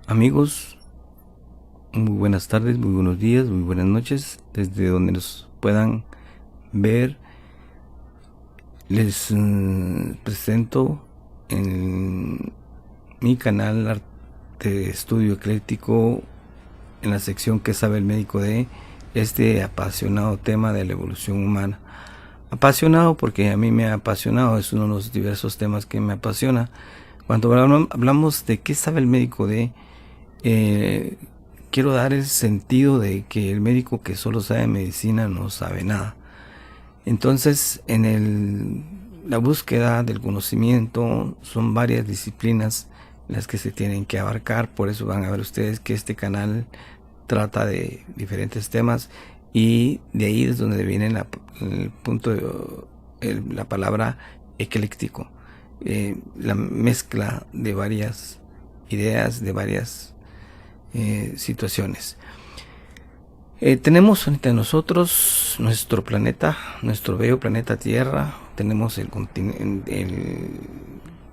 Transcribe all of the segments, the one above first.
Amigos, muy buenas tardes, muy buenos días, muy buenas noches, desde donde nos puedan ver. Les presento en mi canal Arte Estudio Ecléctico, en la sección ¿Qué sabe el médico de este apasionado tema de la evolución humana? Apasionado porque a mí me ha apasionado, es uno de los diversos temas que me apasiona. Cuando hablamos de qué sabe el médico de, quiero dar el sentido de que el médico que solo sabe medicina no sabe nada. Entonces, la búsqueda del conocimiento son varias disciplinas las que se tienen que abarcar. Por eso van a ver ustedes que este canal trata de diferentes temas, y de ahí es donde viene el punto la palabra ecléctico, la mezcla de varias ideas, de varias situaciones. Tenemos frente a nosotros nuestro planeta, nuestro bello planeta Tierra. Tenemos el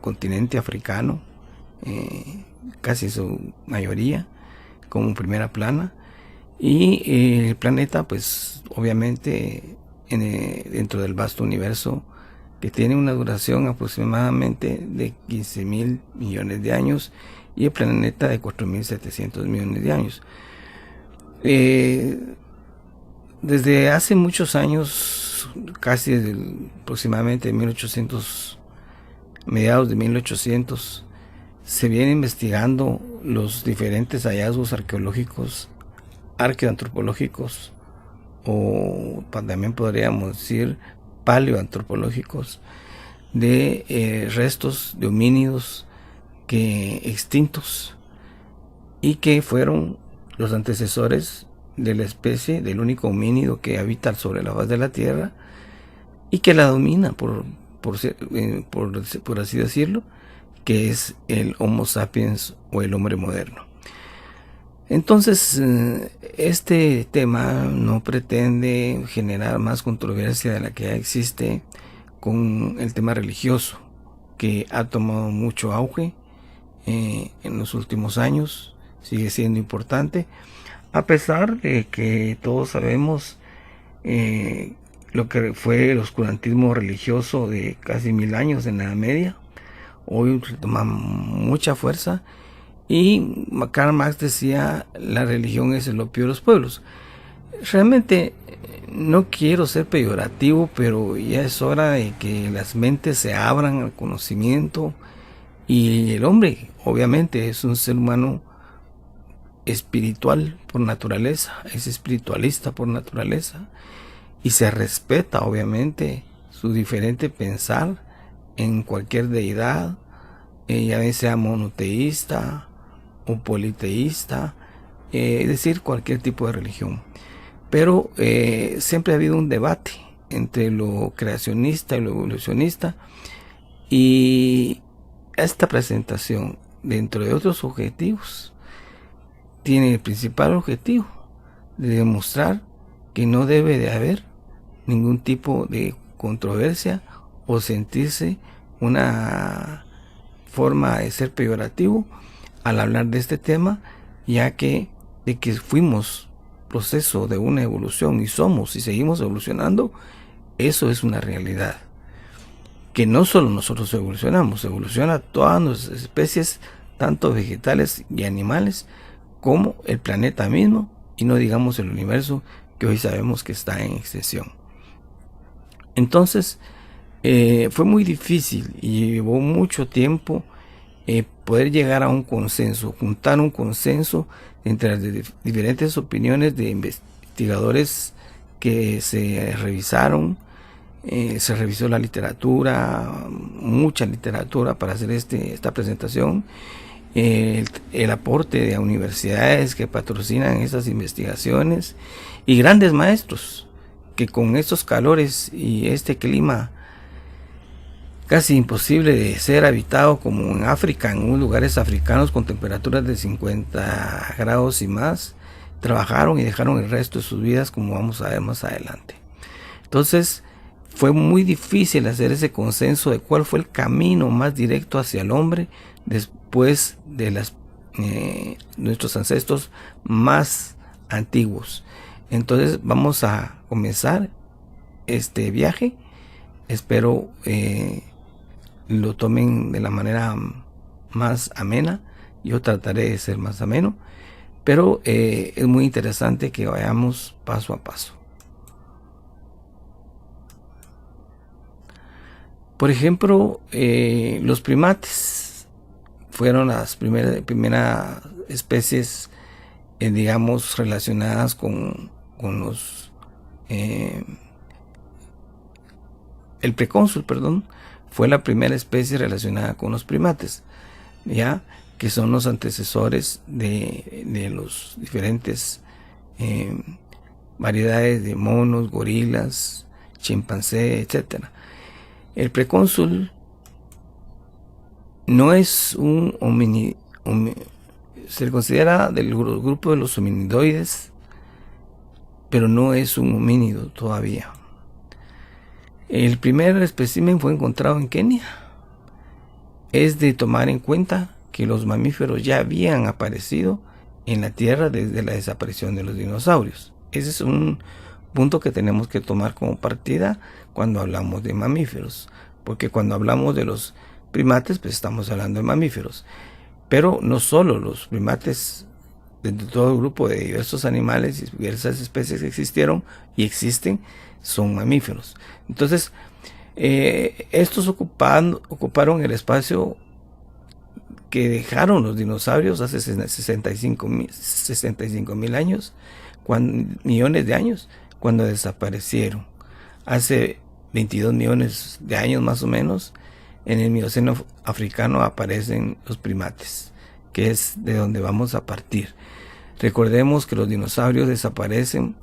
continente africano, casi su mayoría, como primera plana. Y el planeta, pues obviamente, dentro del vasto universo, que tiene una duración aproximadamente de 15.000 millones de años, y el planeta de 4.700 millones de años. Desde hace muchos años, casi desde aproximadamente 1800, mediados de 1800, se viene investigando los diferentes hallazgos arqueológicos, arqueoantropológicos, o también podríamos decir paleoantropológicos, de restos de homínidos extintos, y que fueron los antecesores de la especie, del único homínido que habita sobre la faz de la Tierra y que la domina, por así decirlo, que es el Homo sapiens, o el hombre moderno. Entonces, este tema no pretende generar más controversia de la que ya existe con el tema religioso, que ha tomado mucho auge en los últimos años. Sigue siendo importante, a pesar de que todos sabemos lo que fue el oscurantismo religioso de casi 1000 años en la Edad Media. Hoy toma mucha fuerza, y Karl Marx decía: la religión es el opio de los pueblos. Realmente no quiero ser peyorativo, pero ya es hora de que las mentes se abran al conocimiento, y el hombre obviamente es un ser humano espiritual por naturaleza, es espiritualista por naturaleza, y se respeta obviamente su diferente pensar en cualquier deidad, ya sea monoteísta o politeísta, es decir, cualquier tipo de religión. Pero siempre ha habido un debate entre lo creacionista y lo evolucionista, y esta presentación, dentro de otros objetivos, tiene el principal objetivo de demostrar que no debe de haber ningún tipo de controversia o sentirse una forma de ser peyorativo al hablar de este tema, ya que de que fuimos proceso de una evolución y somos y seguimos evolucionando, eso es una realidad. Que no solo nosotros evolucionamos, evoluciona todas nuestras especies, tanto vegetales y animales, como el planeta mismo, y no digamos el universo, que hoy sabemos que está en extinción. Entonces, fue muy difícil y llevó mucho tiempo poder llegar a un consenso, juntar un consenso entre las diferentes opiniones de investigadores que se revisaron. Se revisó la literatura, mucha literatura, para hacer esta presentación. El aporte de universidades que patrocinan estas investigaciones, y grandes maestros que con estos calores y este clima casi imposible de ser habitado, como en África, en unos lugares africanos con temperaturas de 50 grados y más, trabajaron y dejaron el resto de sus vidas, como vamos a ver más adelante. Entonces, fue muy difícil hacer ese consenso de cuál fue el camino más directo hacia el hombre después de las nuestros ancestros más antiguos. Entonces vamos a comenzar este viaje. Espero lo tomen de la manera más amena. Yo trataré de ser más ameno, pero es muy interesante que vayamos paso a paso. Por ejemplo, los primates fueron las primeras especies, digamos, relacionadas con los... el precónsul, perdón, fue la primera especie relacionada con los primates, ya que son los antecesores de los diferentes variedades de monos, gorilas, chimpancé, etcétera. El precónsul no es un homínido, se le considera del grupo de los hominidoides, pero no es un homínido todavía. El primer espécimen fue encontrado en Kenia. Es de tomar en cuenta que los mamíferos ya habían aparecido en la Tierra desde la desaparición de los dinosaurios. Ese es un punto que tenemos que tomar como partida cuando hablamos de mamíferos, porque cuando hablamos de los primates, pues estamos hablando de mamíferos, pero no solo los primates, de todo el grupo de diversos animales y diversas especies que existieron y existen, son mamíferos. Entonces, estos ocuparon el espacio que dejaron los dinosaurios hace 65.000 años, millones de años, cuando desaparecieron. Hace 22 millones de años más o menos, en el Mioceno africano aparecen los primates, que es de donde vamos a partir. Recordemos que los dinosaurios desaparecen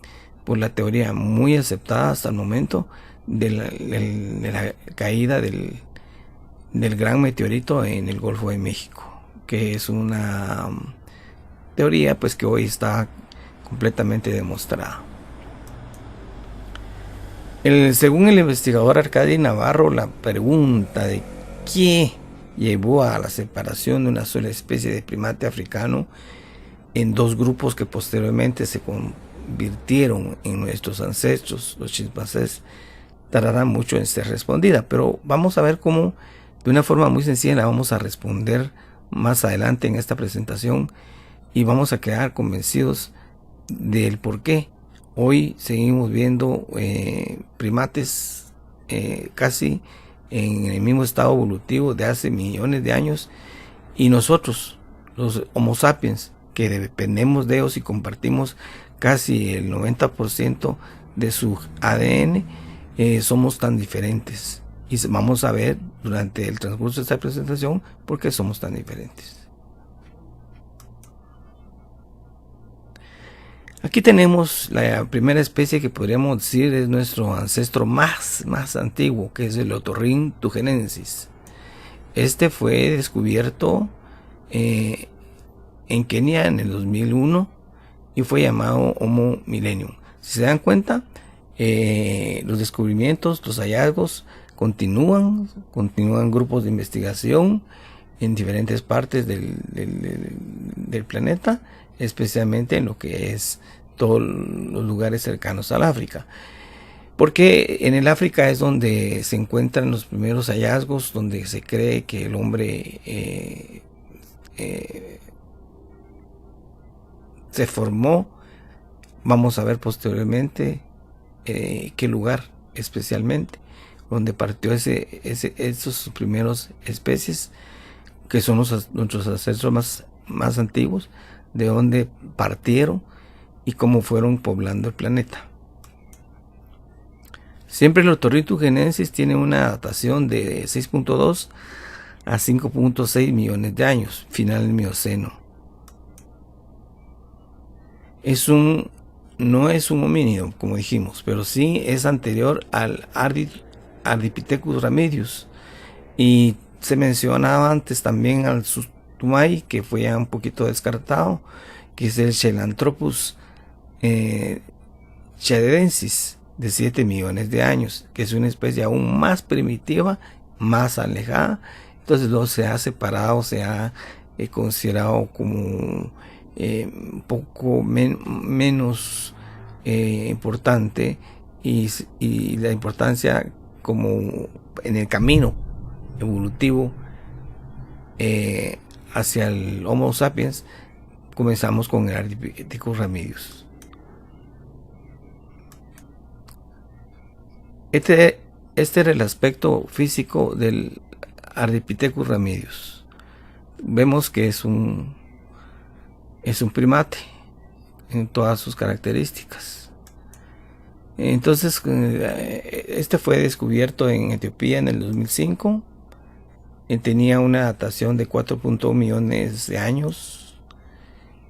por la teoría muy aceptada hasta el momento de la caída del gran meteorito en el Golfo de México, que es una teoría pues que hoy está completamente demostrada. Según el investigador Arcadi Navarro, la pregunta de qué llevó a la separación de una sola especie de primate africano en dos grupos que posteriormente se convirtieron en nuestros ancestros, los chimpancés, tardará mucho en ser respondida, pero vamos a ver cómo de una forma muy sencilla la vamos a responder más adelante en esta presentación y vamos a quedar convencidos del por qué hoy seguimos viendo primates casi en el mismo estado evolutivo de hace millones de años, y nosotros, los Homo sapiens, que dependemos de ellos y compartimos casi el 90% de su ADN, somos tan diferentes. Y vamos a ver durante el transcurso de esta presentación por qué somos tan diferentes. Aquí tenemos la primera especie que podríamos decir es nuestro ancestro más antiguo, que es el Otorrhynchus tugenensis. Este fue descubierto en Kenia en el 2001 y fue llamado Homo millennium. Si se dan cuenta, los descubrimientos, los hallazgos continúan grupos de investigación en diferentes partes del planeta, especialmente en lo que es todos los lugares cercanos al África, porque en el África es donde se encuentran los primeros hallazgos, donde se cree que el hombre se formó. Vamos a ver posteriormente qué lugar especialmente donde partió esos primeros especies que son nuestros ancestros más antiguos, de donde partieron y cómo fueron poblando el planeta. Siempre el Otorrhynchus tugenensis tiene una datación de 6.2 a 5.6 millones de años, final del Mioceno. No es un homínido, como dijimos, pero sí es anterior al Ardipithecus ramidus, y se mencionaba antes también al Sustumai, que fue ya un poquito descartado, que es el Sahelanthropus chadedensis, de 7 millones de años, que es una especie aún más primitiva, más alejada. Entonces luego se ha separado, se ha considerado como un poco menos importante, y la importancia como en el camino evolutivo hacia el Homo sapiens. Comenzamos con el Ardipithecus ramidius. Este era el aspecto físico del Ardipithecus ramidius. Vemos que es un primate en todas sus características. Entonces, este fue descubierto en Etiopía en el 2005. Tenía una datación de 4.1 millones de años.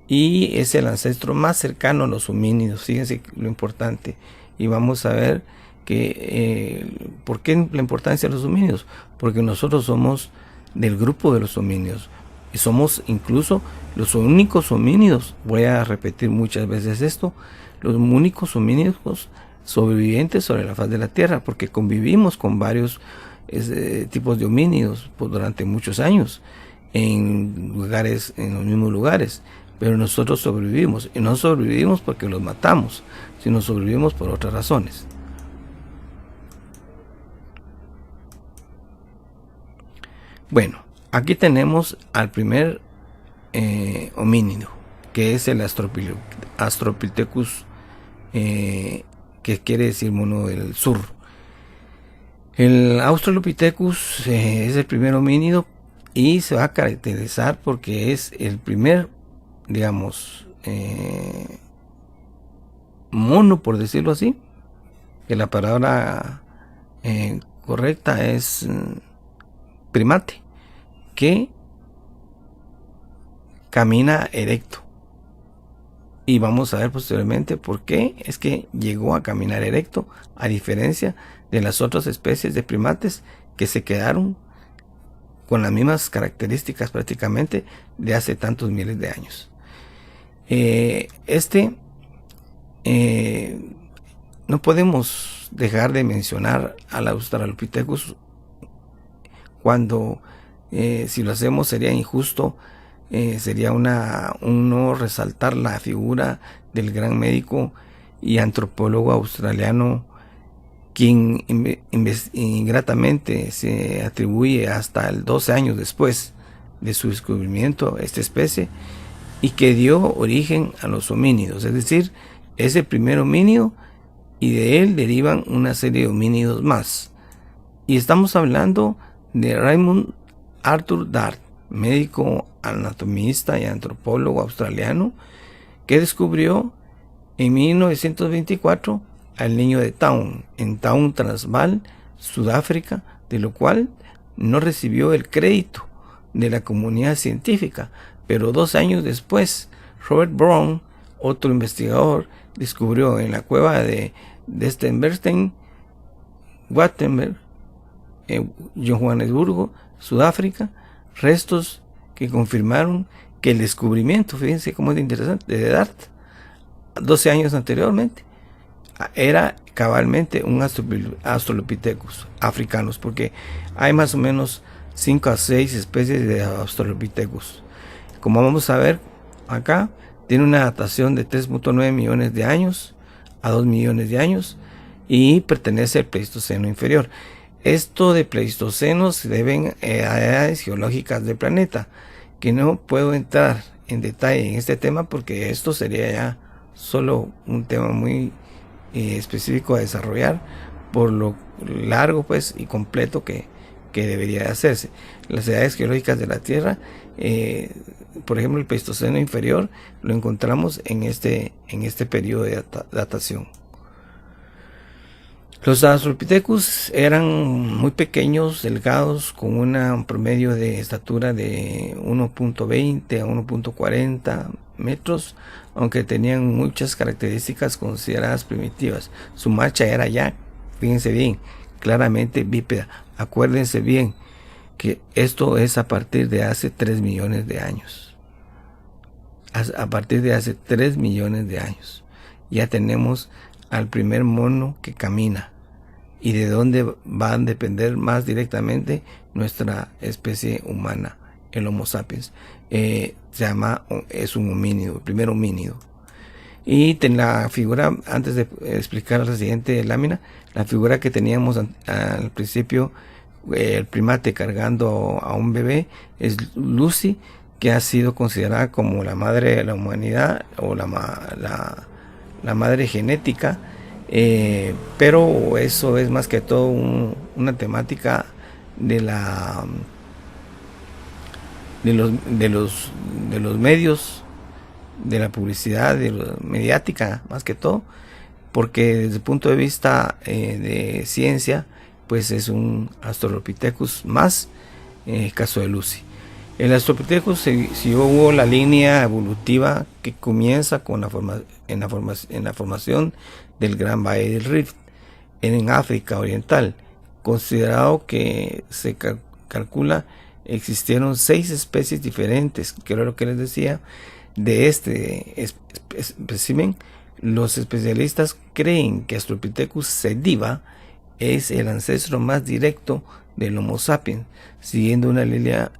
Y es el ancestro más cercano a los homínidos. Fíjense lo importante. Y vamos a ver que ¿por qué la importancia de los homínidos? Porque nosotros somos del grupo de los homínidos. Y somos incluso los únicos homínidos. Voy a repetir muchas veces esto. Los únicos homínidos sobrevivientes sobre la faz de la Tierra. Porque convivimos con varios tipos de homínidos durante muchos años. En los mismos lugares. Pero nosotros sobrevivimos, y no sobrevivimos porque los matamos, sino sobrevivimos por otras razones. Bueno, aquí tenemos al primer homínido, que es el Australopithecus, que quiere decir mono del sur. El Australopithecus es el primer homínido y se va a caracterizar porque es el primer, digamos, mono, por decirlo así, que la palabra correcta es primate, que camina erecto. Y vamos a ver posteriormente por qué es que llegó a caminar erecto, a diferencia de las otras especies de primates que se quedaron con las mismas características prácticamente de hace tantos miles de años. No podemos dejar de mencionar al Australopithecus cuando, si lo hacemos, sería injusto, sería un no resaltar la figura del gran médico y antropólogo australiano, quien ingratamente se atribuye hasta 12 años después de su descubrimiento esta especie, y que dio origen a los homínidos. Es decir, es el primer homínido y de él derivan una serie de homínidos más. Y estamos hablando de Raymond Arthur Dart, médico anatomista y antropólogo australiano, que descubrió en 1924 al niño de Taung, en Taung, Transvaal, Sudáfrica, de lo cual no recibió el crédito de la comunidad científica. Pero 2 años después, Robert Brown, otro investigador, descubrió en la cueva de Stenbergstein, Gutenberg, en Johannesburgo, Sudáfrica, restos que confirmaron que el descubrimiento, fíjense cómo es interesante, de Dart, 12 años anteriormente, era cabalmente un Australopithecus africanos, porque hay más o menos 5 a 6 especies de Australopithecus. Como vamos a ver acá, tiene una datación de 3.9 millones de años a 2 millones de años y pertenece al Pleistoceno inferior. Esto de Pleistoceno se deben a edades geológicas del planeta, que no puedo entrar en detalle en este tema porque esto sería ya solo un tema muy específico a desarrollar por lo largo pues y completo que debería de hacerse. Las edades geológicas de la Tierra, por ejemplo el Pleistoceno inferior, lo encontramos en este periodo de datación. Los Australopithecus eran muy pequeños, delgados, con un promedio de estatura de 1.20 a 1.40 metros, aunque tenían muchas características consideradas primitivas. Su marcha era ya, fíjense bien, claramente bípeda. Acuérdense bien que esto es a partir de hace 3 millones de años. A partir de hace 3 millones de años ya tenemos al primer mono que camina, y de dónde va a depender más directamente nuestra especie humana el Homo sapiens. Es un homínido, el primer homínido. Y la figura, antes de explicar la siguiente lámina, la figura que teníamos al principio, el primate cargando a un bebé, es Lucy, que ha sido considerada como la madre de la humanidad o la madre genética, pero eso es más que todo una temática de los medios, de la publicidad, mediática, más que todo, porque desde el punto de vista de ciencia, pues es un Australopithecus más, caso de Lucy. El Australopithecus siguió la línea evolutiva que comienza con en la formación del Gran Valle del Rift en África Oriental, considerado que se calcula existieron 6 especies diferentes, que era lo que les decía, de este espécimen. Los especialistas creen que Australopithecus sediva es el ancestro más directo del Homo sapiens, siguiendo la línea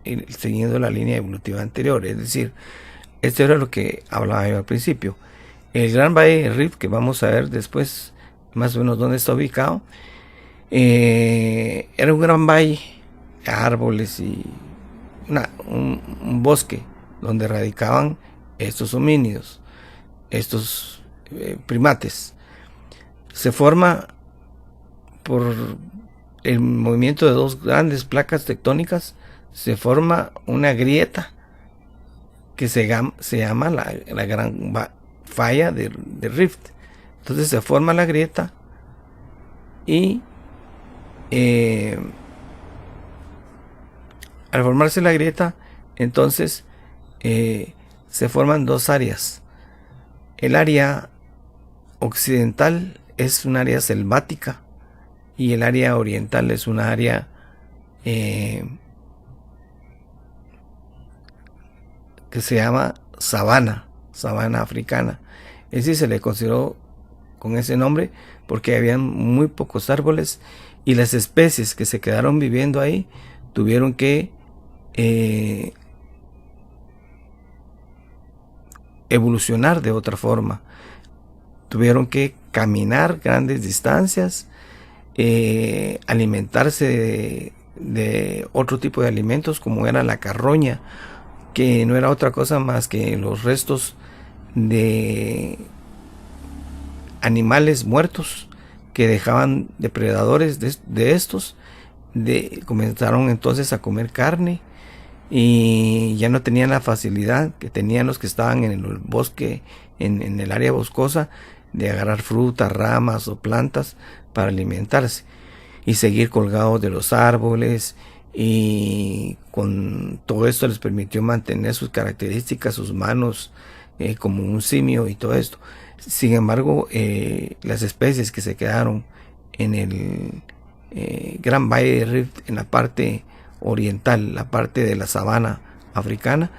evolutiva anterior. Es decir, esto era lo que hablaba yo al principio. El Gran Valle del Rift, que vamos a ver después más o menos dónde está ubicado, era un gran valle, árboles y un bosque donde radicaban estos homínidos, estos primates. Se forma por el movimiento de 2 grandes placas tectónicas, se forma una grieta que se llama la gran falla de Rift. Entonces se forma la grieta y al formarse la grieta, entonces se forman 2 áreas. El área occidental es un área selvática y el área oriental es un área que se llama sabana africana. Es decir, se le consideró con ese nombre porque había muy pocos árboles y las especies que se quedaron viviendo ahí tuvieron que evolucionar de otra forma. Tuvieron que caminar grandes distancias, alimentarse de otro tipo de alimentos como era la carroña, que no era otra cosa más que los restos de animales muertos que dejaban depredadores de estos. Comenzaron entonces a comer carne y ya no tenían la facilidad que tenían los que estaban en el bosque, en el área boscosa, de agarrar frutas, ramas o plantas para alimentarse y seguir colgados de los árboles, y con todo esto les permitió mantener sus características, sus manos, como un simio y todo esto. Sin embargo, las especies que se quedaron en el Gran Valle de Rift, en la parte oriental, la parte de la sabana africana,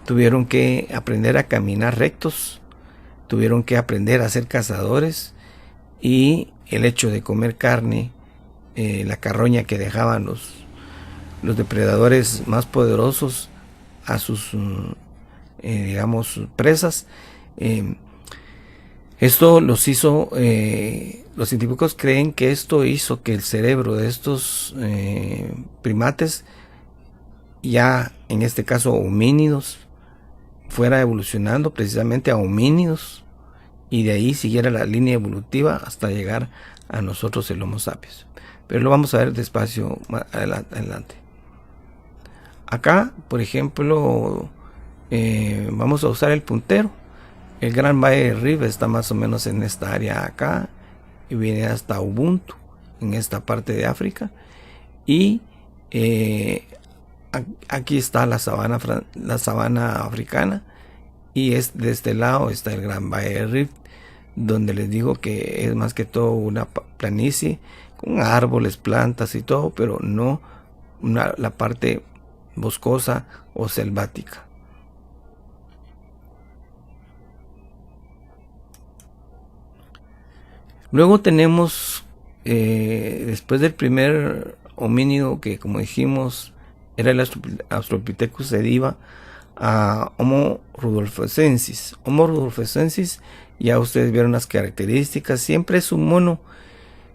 tuvieron que aprender a caminar rectos, tuvieron que aprender a ser cazadores, y el hecho de comer carne, la carroña que dejaban los depredadores más poderosos a sus digamos presas, esto los hizo, los científicos creen que esto hizo que el cerebro de estos primates, ya en este caso homínidos, fuera evolucionando precisamente a homínidos, y de ahí siguiera la línea evolutiva hasta llegar a nosotros, el Homo sapiens. Pero lo vamos a ver despacio más adelante. Acá, por ejemplo, vamos a usar el puntero. El Gran Valle de Rift está más o menos en esta área acá y viene hasta Ubuntu, en esta parte de África, y aquí está la sabana africana, y de este lado está el Gran Valle de Rift, donde les digo que es más que todo una planicie con árboles, plantas y todo, pero no la parte boscosa o selvática. Luego tenemos, después del primer homínido, que como dijimos era el Australopithecus sediva, a Homo rudolfensis. Homo rudolfensis, ya ustedes vieron las características, siempre es un mono,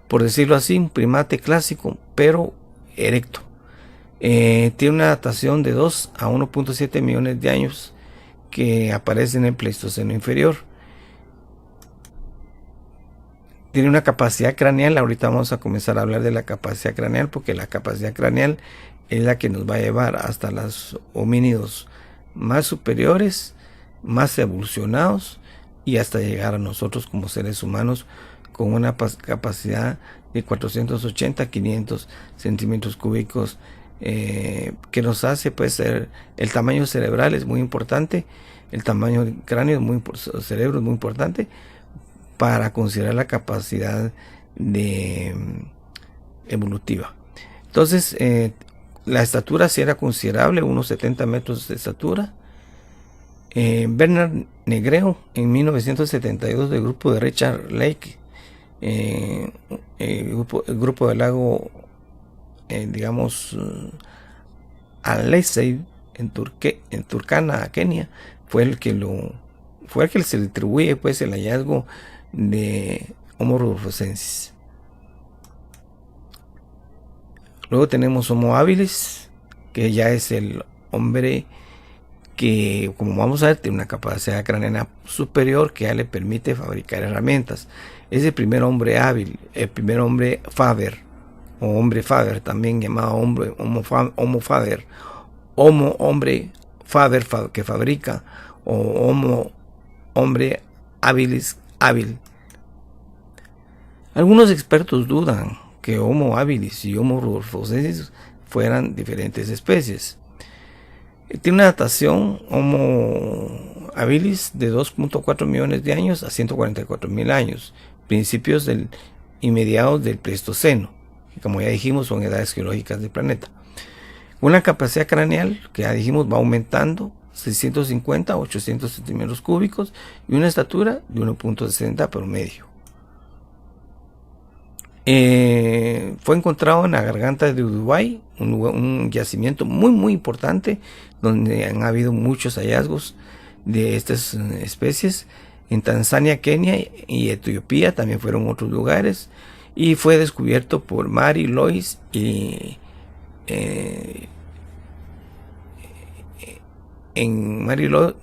por decirlo así, un primate clásico, pero erecto. Tiene una datación de 2 a 1.7 millones de años que aparece en el Pleistoceno inferior. Tiene una capacidad craneal, ahorita vamos a comenzar a hablar de la capacidad craneal, porque la capacidad craneal es la que nos va a llevar hasta los homínidos más superiores, más evolucionados, y hasta llegar a nosotros como seres humanos con una capacidad de 480 a 500 centímetros cúbicos, que nos hace pues ser, el tamaño cerebral es muy importante, el tamaño del cráneo es muy, cerebro es muy importante para considerar la capacidad de evolutiva. Entonces la estatura sí era considerable, unos 70 metros de estatura. Bernard Negreo en 1972 del grupo de Richard Lake, el grupo del lago, digamos, Al-Lesey en Turkana, Kenia, fue el que se le atribuye pues el hallazgo de Homo rudolfensis. Luego tenemos Homo habilis, que ya es el hombre que, como vamos a ver, tiene una capacidad craneana superior que ya le permite fabricar herramientas. Es el primer hombre hábil, el primer hombre faber, o hombre faber, también llamado homo faber, hombre faber que fabrica, o hombre habilis hábil. Algunos expertos dudan que Homo habilis y Homo rudolfensis fueran diferentes especies. Tiene una datación Homo habilis de 2.4 millones de años a 144.000 años, principios y mediados del Pleistoceno, que como ya dijimos son edades geológicas del planeta. Una capacidad craneal que ya dijimos va aumentando, 650 a 800 centímetros cúbicos, y una estatura de 1.60 promedio. Fue encontrado en la garganta de Uruguay, un yacimiento muy importante donde han habido muchos hallazgos de estas especies. En Tanzania, Kenia y Etiopía también fueron otros lugares, y fue descubierto por Mary Lois y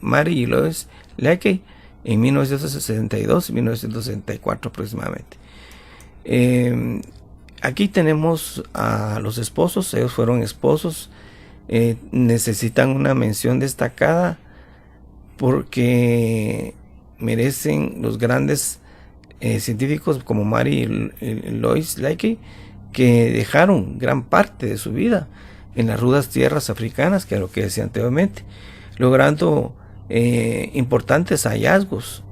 Mary Lois Leakey en 1962 y 1964 aproximadamente. Aquí tenemos a los esposos, ellos fueron esposos, necesitan una mención destacada porque merecen los grandes científicos como Mary Lois Leakey, que dejaron gran parte de su vida en las rudas tierras africanas, que es lo que decía anteriormente, logrando importantes hallazgos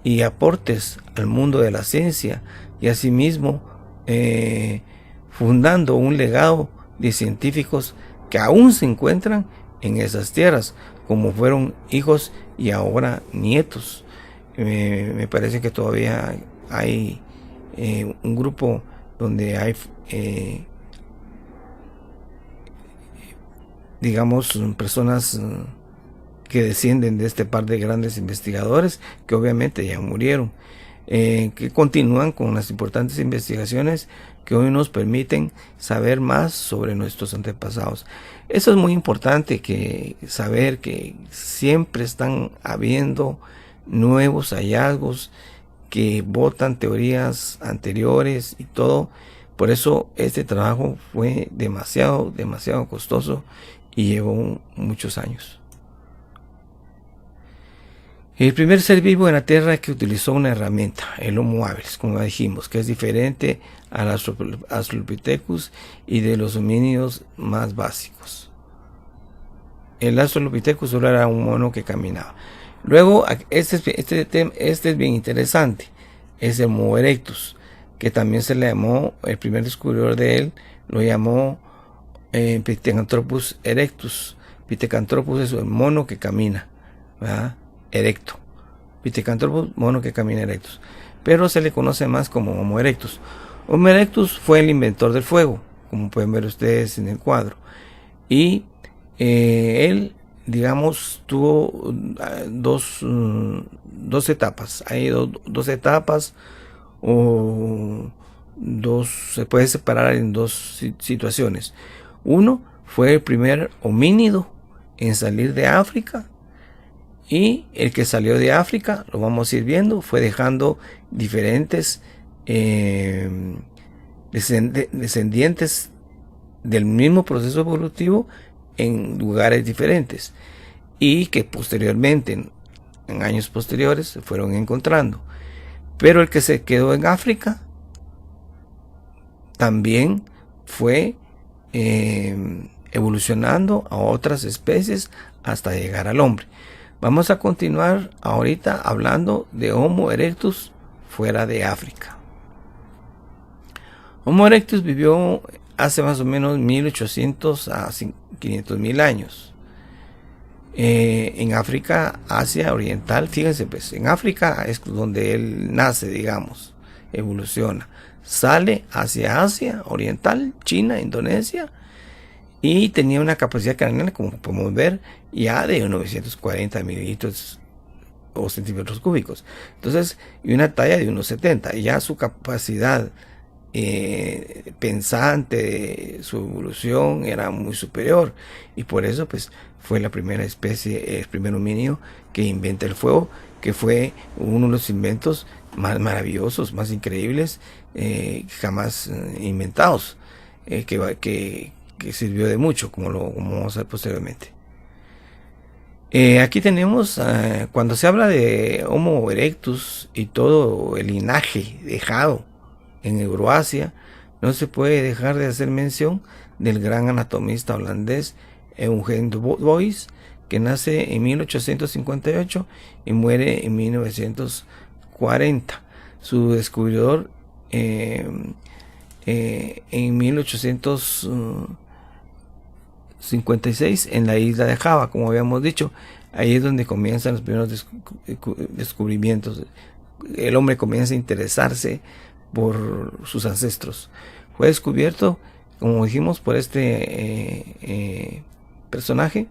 y aportes al mundo de la ciencia, y asimismo fundando un legado de científicos que aún se encuentran en esas tierras, como fueron hijos y ahora nietos. Me parece que todavía hay un grupo donde hay digamos personas que descienden de este par de grandes investigadores que obviamente ya murieron, que continúan con las importantes investigaciones que hoy nos permiten saber más sobre nuestros antepasados. Eso es muy importante, que saber que siempre están habiendo nuevos hallazgos que botan teorías anteriores y todo. Por eso este trabajo fue demasiado costoso y llevó muchos años. El primer ser vivo en la Tierra que utilizó una herramienta, el Homo habilis, como dijimos, que es diferente al Australopithecus y de los homínidos más básicos. El Australopithecus solo era un mono que caminaba. Luego, este es bien interesante, es el Homo erectus, que también se le llamó, el primer descubridor de él lo llamó Pithecanthropus erectus. Pithecanthropus es el mono que camina, ¿verdad? Erecto. Pithecanthropus, mono que camina erectus, pero se le conoce más como Homo erectus. Homo erectus fue el inventor del fuego, como pueden ver ustedes en el cuadro, y él, digamos, tuvo dos etapas. Hay dos etapas, o se puede separar en dos situaciones. Uno fue el primer homínido en salir de África, y el que salió de África, lo vamos a ir viendo, fue dejando diferentes descendientes del mismo proceso evolutivo en lugares diferentes, y que posteriormente, en años posteriores, se fueron encontrando. Pero el que se quedó en África también fue evolucionando a otras especies hasta llegar al hombre. Vamos a continuar ahorita hablando de Homo erectus fuera de África. Homo erectus vivió hace más o menos 1800 a 500.000 años. En África, Asia Oriental, fíjense, pues en África es donde él nace, digamos, evoluciona. Sale hacia Asia Oriental, China, Indonesia, y tenía una capacidad craneal, como podemos ver, ya de 940 mililitros o centímetros cúbicos. Entonces, y una talla de unos 70, y ya su capacidad pensante, su evolución era muy superior, y por eso pues fue la primera especie, el primer homínido que inventa el fuego, que fue uno de los inventos más maravillosos, más increíbles jamás inventados, que sirvió de mucho, como vamos a ver posteriormente. Aquí tenemos, cuando se habla de Homo erectus y todo el linaje dejado en Euroasia, no se puede dejar de hacer mención del gran anatomista holandés Eugen de Bois, que nace en 1858 y muere en 1940. Su descubridor en 1856 en la isla de Java, como habíamos dicho. Ahí es donde comienzan los primeros descubrimientos. El hombre comienza a interesarse por sus ancestros. Fue descubierto, como dijimos, por este personaje,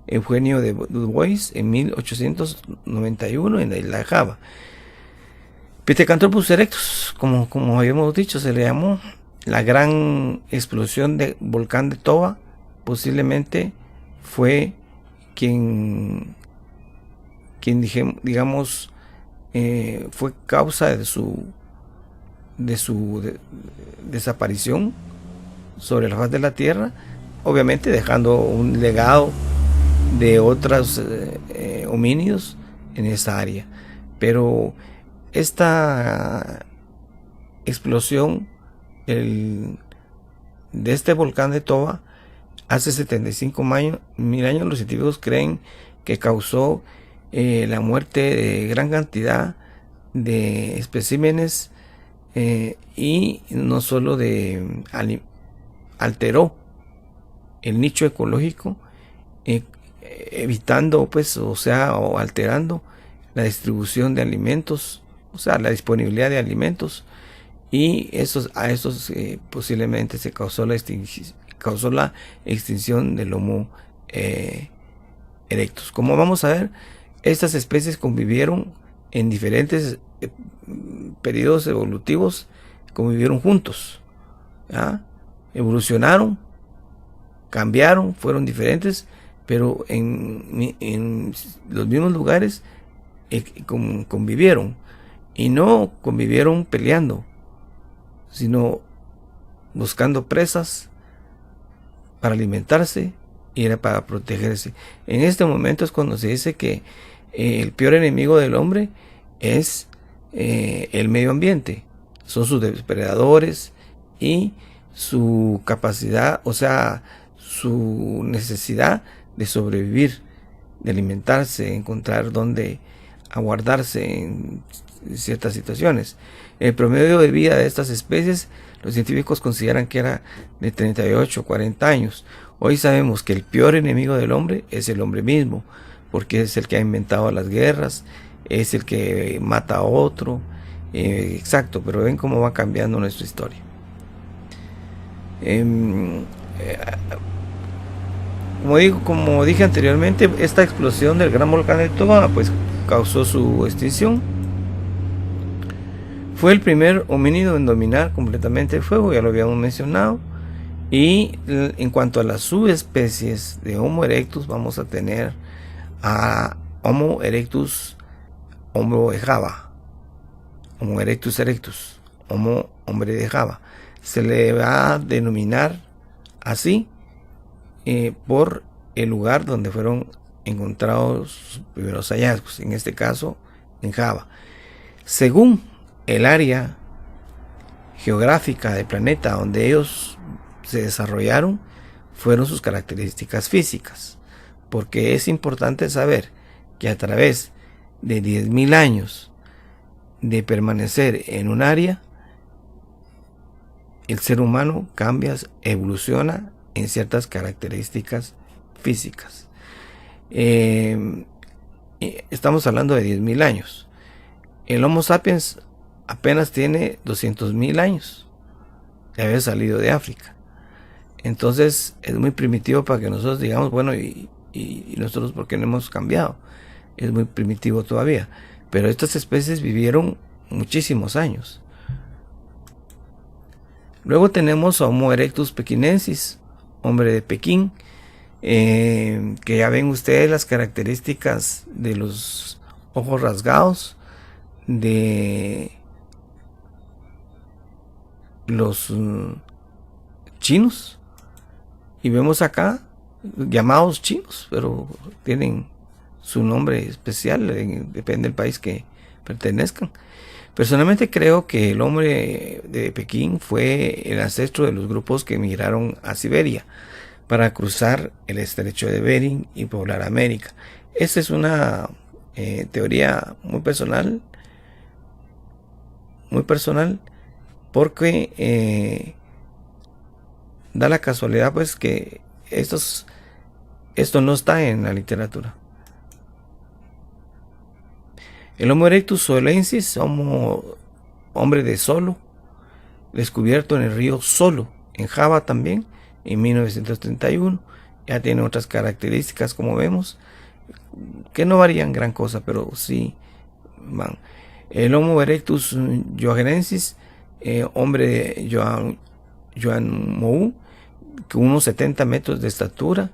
Eugenio de Bois, en 1891 en la isla de Java. Pithecanthropus erectus, como habíamos dicho, se le llamó la gran explosión del volcán de Toba. Posiblemente fue quien digamos, fue causa de su desaparición sobre la faz de la tierra, obviamente dejando un legado de otros homínidos en esa área. Pero esta explosión de este volcán de Toba hace 75.000 años, los científicos creen que causó la muerte de gran cantidad de especímenes, y no solo alteró el nicho ecológico, evitando pues, o alterando la distribución de alimentos, o sea, la disponibilidad de alimentos, y a esos posiblemente se causó la extinción del Homo erectus. Como vamos a ver, estas especies convivieron en diferentes periodos evolutivos, convivieron juntos, ¿ya? Evolucionaron, cambiaron, fueron diferentes, pero en los mismos lugares convivieron, y no convivieron peleando, sino buscando presas para alimentarse y era para protegerse. En este momento es cuando se dice que el peor enemigo del hombre es el medio ambiente, son sus depredadores y su capacidad, o sea, su necesidad de sobrevivir, de alimentarse, encontrar dónde aguardarse en ciertas situaciones. El promedio de vida de estas especies, los científicos consideran que era de 38 o 40 años. Hoy sabemos que el peor enemigo del hombre es el hombre mismo, porque es el que ha inventado las guerras, es el que mata a otro, exacto, pero ven cómo va cambiando nuestra historia. Como dije anteriormente, esta explosión del gran volcán de Toba pues causó su extinción. Fue el primer homínido en dominar completamente el fuego, ya lo habíamos mencionado. Y en cuanto a las subespecies de Homo erectus, vamos a tener a Homo erectus, Homo de Java, Homo erectus erectus, hombre de Java. Se le va a denominar así por el lugar donde fueron encontrados sus primeros hallazgos, en este caso en Java. Según el área geográfica del planeta donde ellos se desarrollaron, fueron sus características físicas, porque es importante saber que a través de 10.000 años de permanecer en un área, el ser humano cambia, evoluciona en ciertas características físicas. Estamos hablando de 10.000 años. El Homo sapiens apenas tiene 200.000 años de haber salido de África. Entonces es muy primitivo para que nosotros digamos, bueno, y nosotros ¿por qué no hemos cambiado? Es muy primitivo todavía. Pero estas especies vivieron muchísimos años. Luego tenemos a Homo erectus pekinensis, hombre de Pekín, que ya ven ustedes las características de los ojos rasgados, de los chinos, y vemos acá llamados chinos, pero tienen su nombre especial, depende del país que pertenezcan. Personalmente creo que el hombre de Pekín fue el ancestro de los grupos que emigraron a Siberia para cruzar el estrecho de Bering y poblar América. Esta es una teoría muy personal, porque da la casualidad pues que esto no está en la literatura. El Homo erectus solensis, hombre de Solo, descubierto en el río Solo, en Java también, en 1931. Ya tiene otras características, como vemos, que no varían gran cosa, pero sí van. El Homo erectus johanensis, hombre de Yuanmou, con unos 70 metros de estatura,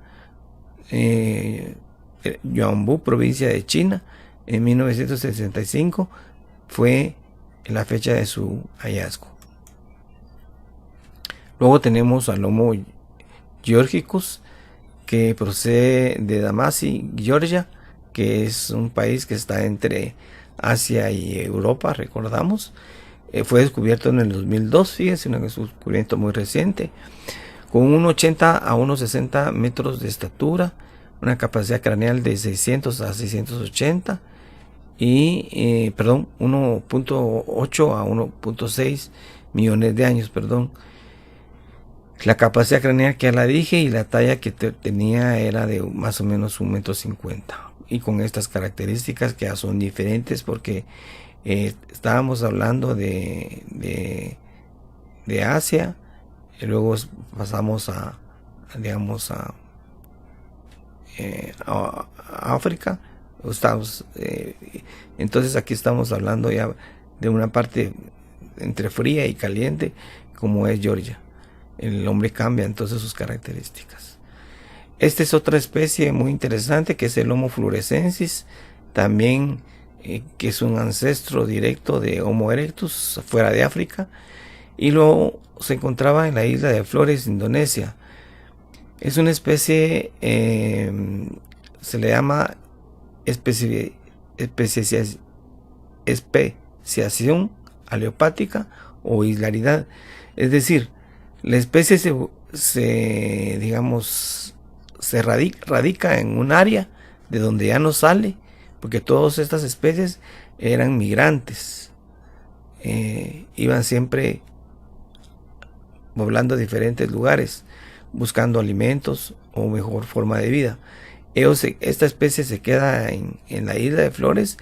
Yuanbu, provincia de China, en 1965 fue la fecha de su hallazgo. Luego tenemos al Homo georgicus, que procede de Damacy, Georgia, que es un país que está entre Asia y Europa, recordamos. Fue descubierto en el 2002, fíjense, un descubrimiento muy reciente, con unos 80 a unos 60 metros de estatura, una capacidad craneal de 600 a 680 y 1.8 a 1.6 millones de años, La capacidad craneal que ya la dije, y la talla que tenía era de más o menos 1.50 m, y con estas características que ya son diferentes, porque estábamos hablando de Asia, y luego pasamos a África. Entonces aquí estamos hablando ya de una parte entre fría y caliente, como es Georgia. El hombre cambia entonces sus características. Esta es otra especie muy interesante, que es el Homo fluorescensis, también que es un ancestro directo de Homo erectus fuera de África, y luego se encontraba en la isla de Flores, Indonesia. Es una especie, se le llama especiación aleopática o hilaridad, es decir, la especie se radica en un área de donde ya no sale, porque todas estas especies eran migrantes, iban siempre poblando diferentes lugares, buscando alimentos o mejor forma de vida. Esta especie se queda en la isla de Flores,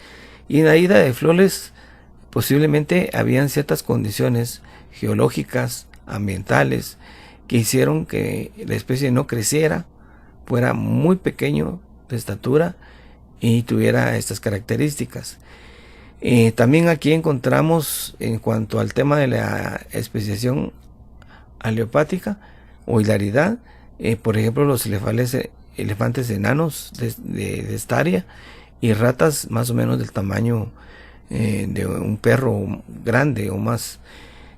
y en la isla de Flores posiblemente habían ciertas condiciones geológicas, ambientales, que hicieron que la especie no creciera fuera muy pequeño de estatura y tuviera estas características. También aquí encontramos, en cuanto al tema de la especiación aleopática o hilaridad, por ejemplo, los elefantes enanos de esta área y ratas más o menos del tamaño de un perro grande o más.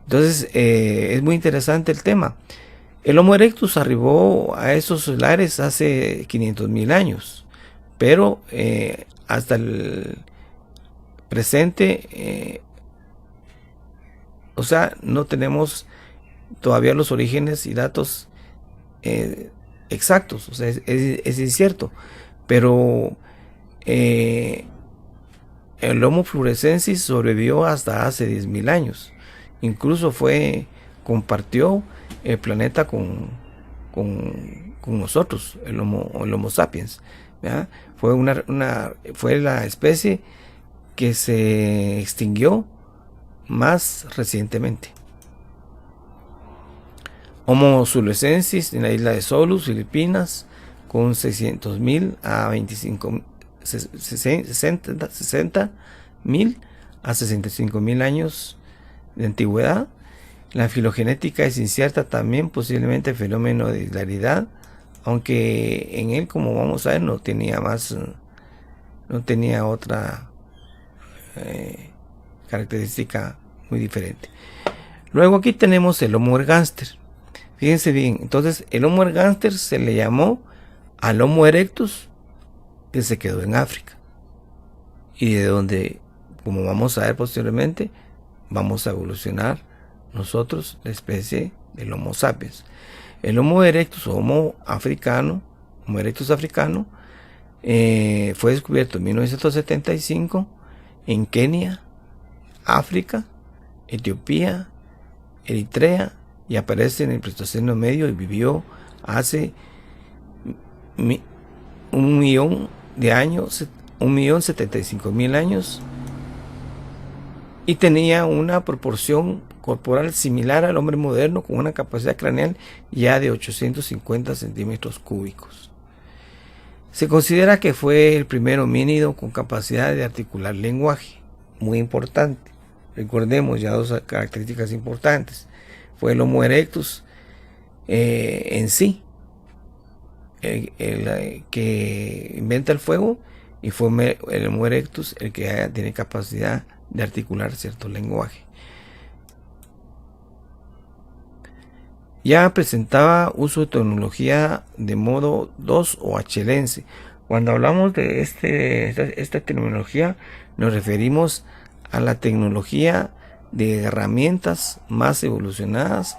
Entonces es muy interesante el tema. El Homo erectus arribó a esos lares hace 500.000 años, pero hasta el presente, o sea, no tenemos todavía los orígenes y datos exactos, o sea, es incierto, pero el Homo floresiensis sobrevivió hasta hace 10.000 años, incluso compartió el planeta con nosotros, el Homo sapiens, ¿verdad? Fue la especie que se extinguió más recientemente. Homo zuluesensis en la isla de Solus, Filipinas, con 600.000 a 60.000 a 65.000 años de antigüedad. La filogenética es incierta también, posiblemente fenómeno de hilaridad, aunque en él, como vamos a ver, no tenía otra característica muy diferente. Luego aquí tenemos el Homo ergaster. Fíjense bien, entonces el Homo ergaster se le llamó al Homo erectus, que se quedó en África, y de donde, como vamos a ver posteriormente, vamos a evolucionar nosotros la especie del Homo sapiens. El Homo erectus o Homo erectus africano, fue descubierto en 1975 en Kenia, África, Etiopía, Eritrea, y aparece en el Pleistoceno medio y vivió hace 1.000.000 de años, 1.075.000 años, y tenía una proporción corporal similar al hombre moderno, con una capacidad craneal ya de 850 centímetros cúbicos. Se considera que fue el primer homínido con capacidad de articular lenguaje, muy importante. Recordemos ya dos características importantes. Fue el Homo erectus en sí, el que inventa el fuego, y fue el Homo erectus el que tiene capacidad de articular cierto lenguaje. Ya presentaba uso de tecnología de modo 2 o achelense. Cuando hablamos de esta tecnología, nos referimos a la tecnología de herramientas más evolucionadas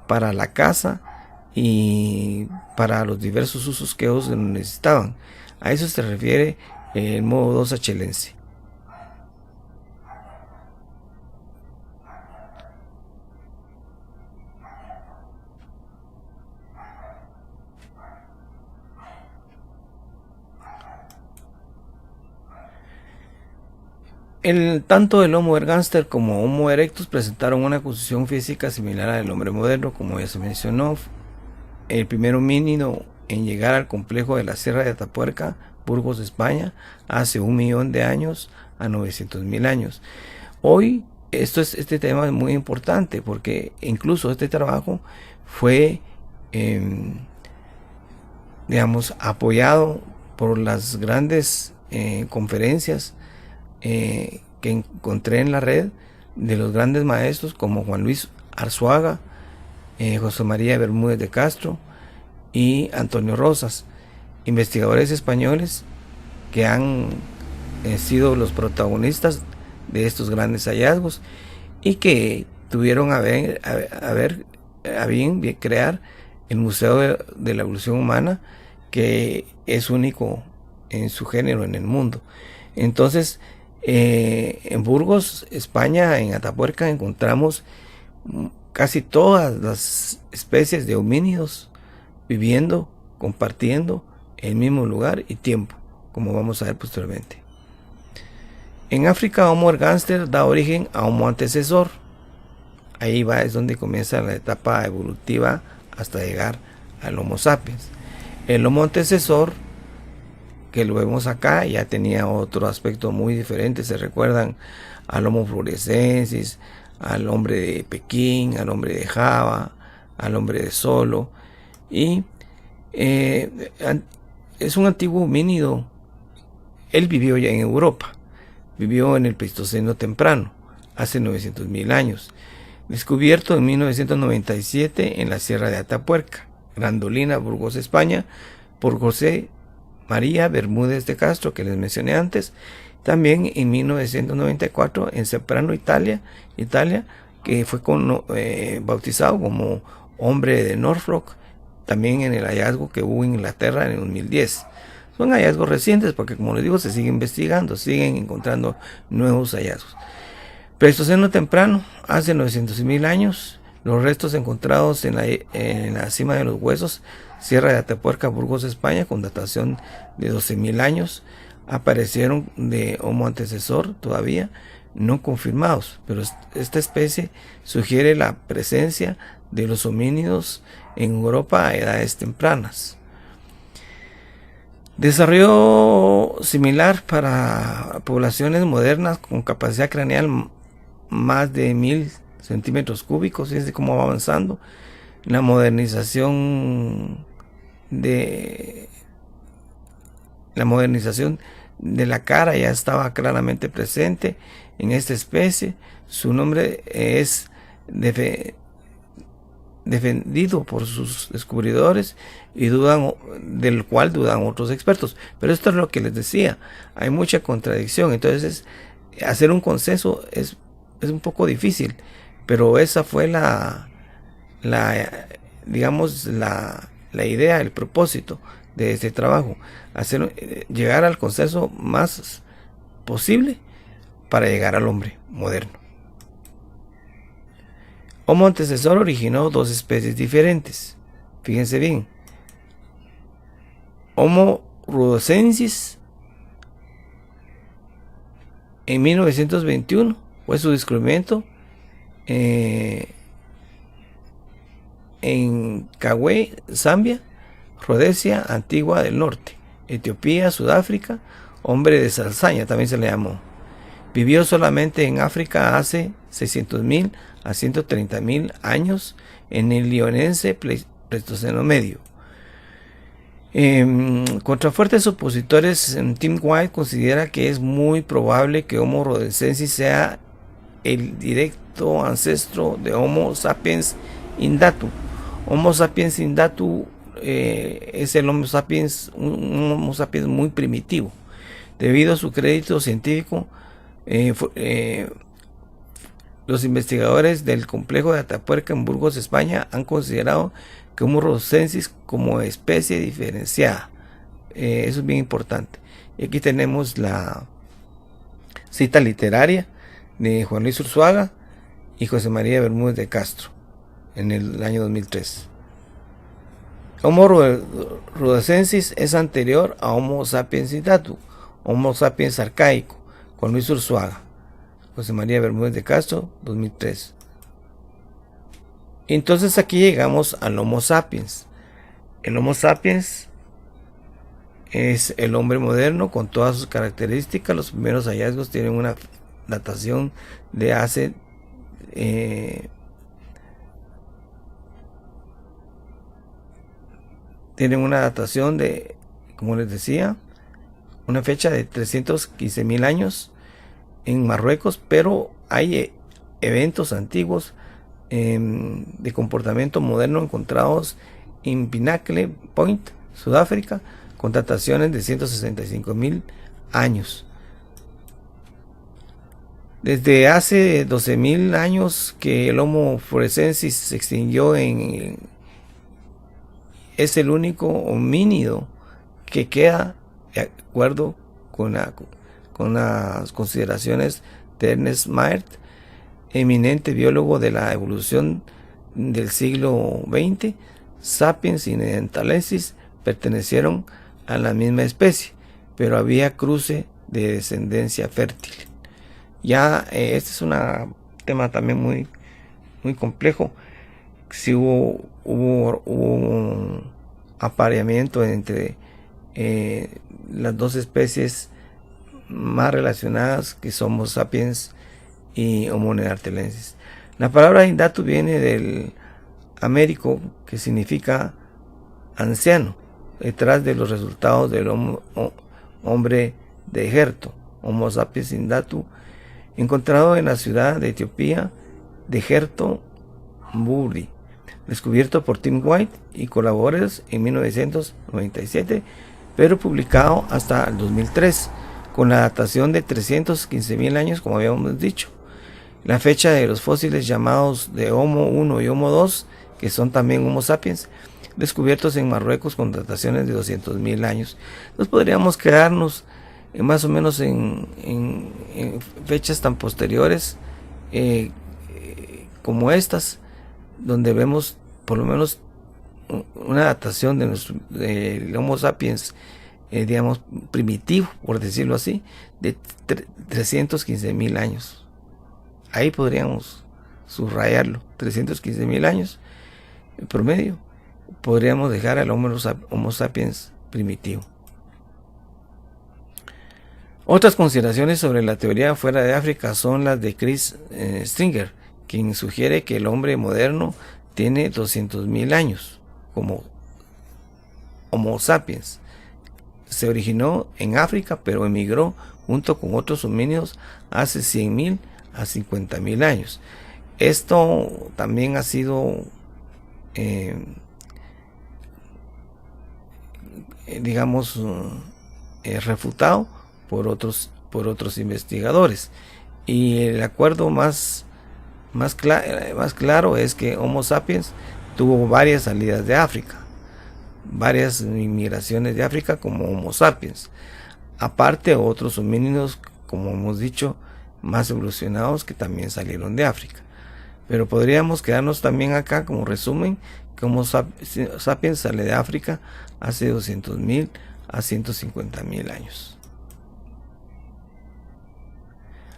para la caza y para los diversos usos que ellos necesitaban. A eso se refiere el modo 2 achelense. Tanto el Homo ergaster como Homo erectus presentaron una constitución física similar al del hombre moderno, como ya se mencionó. El primer homínido en llegar al complejo de la Sierra de Atapuerca, Burgos, España, hace 1.000.000 de años a 900.000 años. Hoy este tema es muy importante, porque incluso este trabajo fue apoyado por las grandes conferencias que encontré en la red de los grandes maestros como Juan Luis Arzuaga, José María Bermúdez de Castro y Antonio Rosas, investigadores españoles que han sido los protagonistas de estos grandes hallazgos y que tuvieron a bien crear el Museo de la Evolución Humana, que es único en su género en el mundo. Entonces, en Burgos, España, en Atapuerca, encontramos casi todas las especies de homínidos viviendo, compartiendo el mismo lugar y tiempo, como vamos a ver posteriormente. En África, Homo ergaster da origen a Homo antecesor. Ahí es donde comienza la etapa evolutiva hasta llegar al Homo sapiens. El Homo antecesor, que lo vemos acá, ya tenía otro aspecto muy diferente. Se recuerdan al Homo floresiensis, al hombre de Pekín, al hombre de Java, al hombre de Solo. Y es un antiguo homínido. Él vivió ya en Europa, vivió en el Pleistoceno temprano, hace 900.000 años. Descubierto en 1997 en la Sierra de Atapuerca, Grandolina, Burgos, España, por José María Bermúdez de Castro, que les mencioné antes. También en 1994 en Ceprano, Italia, que fue bautizado como hombre de Norfolk, también en el hallazgo que hubo en Inglaterra en el 2010. Son hallazgos recientes porque, como les digo, se sigue investigando, siguen encontrando nuevos hallazgos. Pleistoceno temprano, hace 900.000 años, los restos encontrados en la cima de los huesos, Sierra de Atapuerca, Burgos, España, con datación de 12.000 años, aparecieron de Homo antecesor todavía no confirmados, pero esta especie sugiere la presencia de los homínidos en Europa a edades tempranas. Desarrollo similar para poblaciones modernas con capacidad craneal más de 1000 centímetros cúbicos. Fíjense cómo va avanzando la modernización de la cara. Ya estaba claramente presente en esta especie. Su nombre es defendido por sus descubridores y del cual dudan otros expertos. Pero esto es lo que les decía, hay mucha contradicción. Entonces hacer un consenso es un poco difícil, pero esa fue digamos la idea, el propósito de este trabajo, llegar al consenso más posible para llegar al hombre moderno. Homo antecesor originó dos especies diferentes. Fíjense bien. Homo rudolfensis en 1921 fue su descubrimiento en Kagwe, Zambia, Rodesia Antigua del Norte, Etiopía, Sudáfrica, hombre de Salsaña también se le llamó. Vivió solamente en África hace 600.000 a 130.000 años en el Lionense Pleistoceno medio. Contra fuertes opositores, Tim White considera que es muy probable que Homo rhodesiensis sea el directo ancestro de Homo sapiens indatu. Homo sapiens indatu es el Homo sapiens, un Homo sapiens muy primitivo. Debido a su crédito científico, los investigadores del complejo de Atapuerca en Burgos, España, han considerado que Homo rhodesiensis como especie diferenciada. Eso es bien importante. Y aquí tenemos la cita literaria de Juan Luis Urzuaga y José María Bermúdez de Castro en el año 2003. Homo rhodesiensis es anterior a Homo sapiens indatu, Homo sapiens arcaico, Juan Luis Urzuaga, José María Bermúdez de Castro, 2003. Entonces aquí llegamos al Homo sapiens. El Homo sapiens es el hombre moderno con todas sus características. Los primeros hallazgos tienen una datación de hace como les decía, una fecha de 315.000 años en Marruecos, pero hay eventos antiguos de comportamiento moderno encontrados en Pinnacle Point, Sudáfrica, con dataciones de 165.000 años. Desde hace 12.000 años que el Homo floresiensis se extinguió, es el único homínido que queda, de acuerdo con las consideraciones de Ernest Mayr, eminente biólogo de la evolución del siglo XX. Sapiens y Neanderthalensis pertenecieron a la misma especie, pero había cruce de descendencia fértil. Ya este es un tema también muy complejo. Si hubo apareamiento entre las dos especies más relacionadas, que son Homo sapiens y Homo neanderthalensis. La palabra indatu viene del américo, que significa anciano, detrás de los resultados del hombre de Ejerto, Homo sapiens indatu, encontrado en la ciudad de Etiopía de Ejerto Buri, descubierto por Tim White y colaboradores en 1997, pero publicado hasta el 2003, con la datación de 315.000 años, como habíamos dicho. La fecha de los fósiles llamados de Homo 1 y Homo 2, que son también Homo sapiens, descubiertos en Marruecos con dataciones de 200.000 años. Entonces podríamos quedarnos más o menos en fechas tan posteriores como estas, donde vemos por lo menos una datación del Homo sapiens, digamos, primitivo, por decirlo así, de 315.000 años. Ahí podríamos subrayarlo, 315.000 años en promedio. Podríamos dejar al Homo sapiens primitivo. Otras consideraciones sobre la teoría fuera de África son las de Chris Stringer, quien sugiere que el hombre moderno tiene 200.000 años como Homo sapiens. Se originó en África, pero emigró junto con otros homínidos hace 100.000 a 50.000 años. Esto también ha sido digamos refutado por otros investigadores, y el acuerdo más claro es que Homo sapiens tuvo varias salidas de África, varias migraciones de África como Homo sapiens, aparte otros homínidos, como hemos dicho, más evolucionados que también salieron de África. Pero podríamos quedarnos también acá como resumen que Homo sapiens sale de África hace 200.000 a 150.000 años.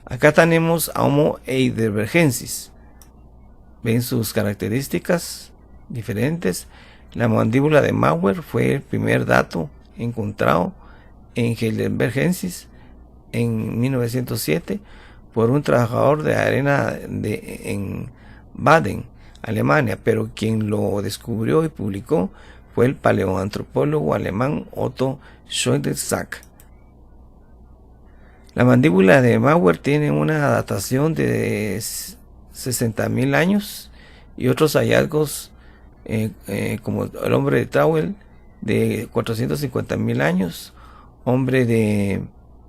Acá tenemos a Homo heidelbergensis. Ven sus características diferentes. La mandíbula de Maurer fue el primer dato encontrado en Heidelbergensis en 1907 por un trabajador de arena en Baden, Alemania, pero quien lo descubrió y publicó fue el paleoantropólogo alemán Otto Schoedsack. La mandíbula de Maurer tiene una datación de 60.000 años, y otros hallazgos como el hombre de Tawel de 450.000 años, hombre de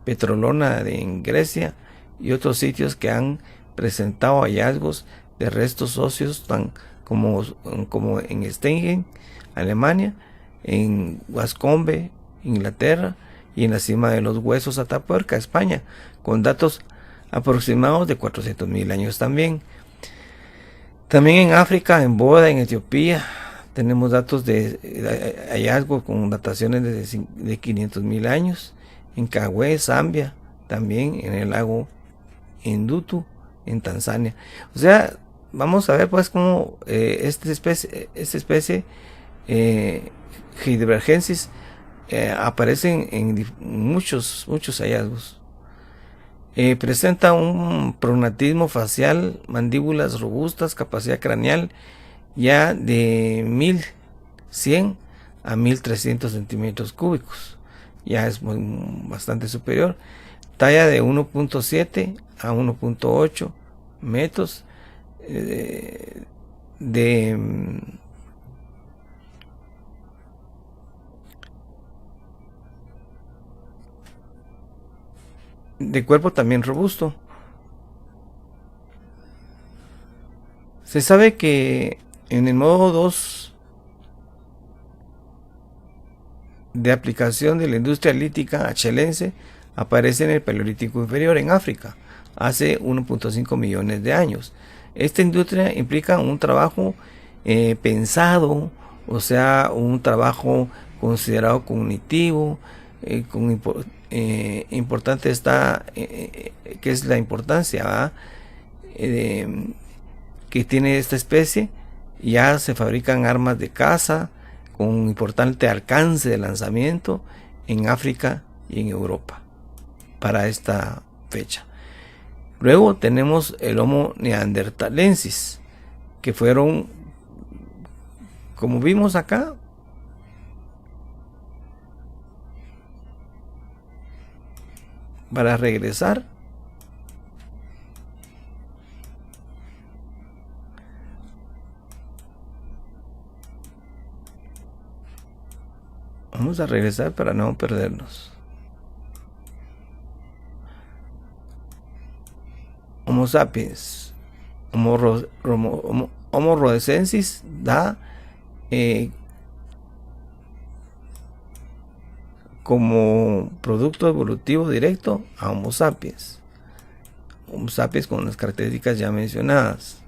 Petrolona en Grecia, y otros sitios que han presentado hallazgos de restos óseos como en Stingen, Alemania, en Wascombe, Inglaterra, y en la cima de los huesos Atapuerca, España, con datos aproximados de 400.000 años también. También en África, en Boda, en Etiopía, tenemos datos de hallazgos con dataciones de 500.000 años. En Kagwe, Zambia, también en el lago Indutu, en Tanzania. O sea, vamos a ver pues cómo esta especie Heidelbergensis aparecen en muchos hallazgos. Presenta un prognatismo facial, mandíbulas robustas, capacidad craneal ya de 1.100 a 1.300 centímetros cúbicos. Ya es bastante superior. Talla de 1.7 a 1.8 metros de cuerpo también robusto. Se sabe que en el modo 2 de aplicación de la industria lítica achelense aparece en el Paleolítico inferior en África, hace 1.5 millones de años. Esta industria implica un trabajo pensado, o sea, un trabajo considerado cognitivo, importante está que es la importancia que tiene esta especie. Ya se fabrican armas de caza con un importante alcance de lanzamiento en África y en Europa para esta fecha. Luego tenemos el Homo neanderthalensis, que fueron, como vimos acá, para regresar, vamos a regresar para no perdernos. Homo sapiens, Homo rhodensis da como producto evolutivo directo a Homo sapiens. Homo sapiens con las características ya mencionadas.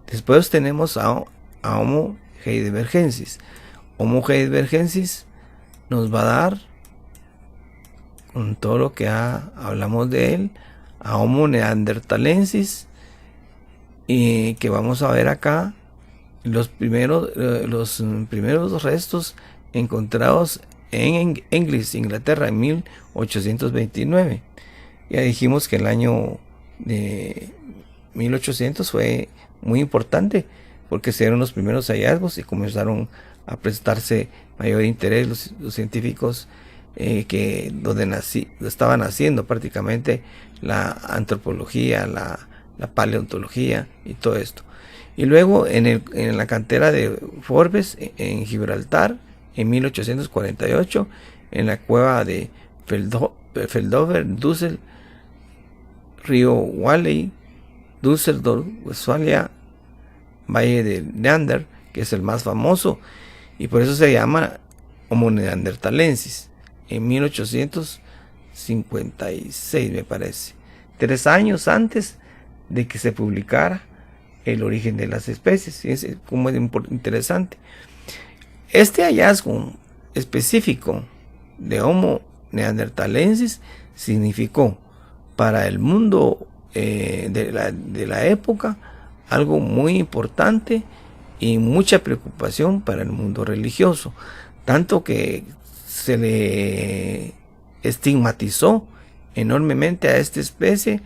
Después tenemos a Homo heidelbergensis. Homo heidelbergensis nos va a dar, con todo lo que hablamos de él, a Homo neanderthalensis, y que vamos a ver acá los primeros restos encontrados en Inglis, Inglaterra, en 1829. Ya dijimos que el año de 1800 fue muy importante porque se dieron los primeros hallazgos y comenzaron a prestarse mayor interés los científicos que donde estaban haciendo prácticamente la antropología, la paleontología y todo esto. Y luego en la cantera de Forbes en Gibraltar en 1848, en la cueva de Feldover, Dussel, Río Wally, Düsseldorf, Westfalia, Valle de Neander, que es el más famoso, y por eso se llama Homo neanderthalensis, en 1856 me parece, 3 años antes de que se publicara El origen de las especies. Fíjense cómo es interesante. Este hallazgo específico de Homo neanderthalensis significó para el mundo de la época algo muy importante y mucha preocupación para el mundo religioso, tanto que se le estigmatizó enormemente a esta especie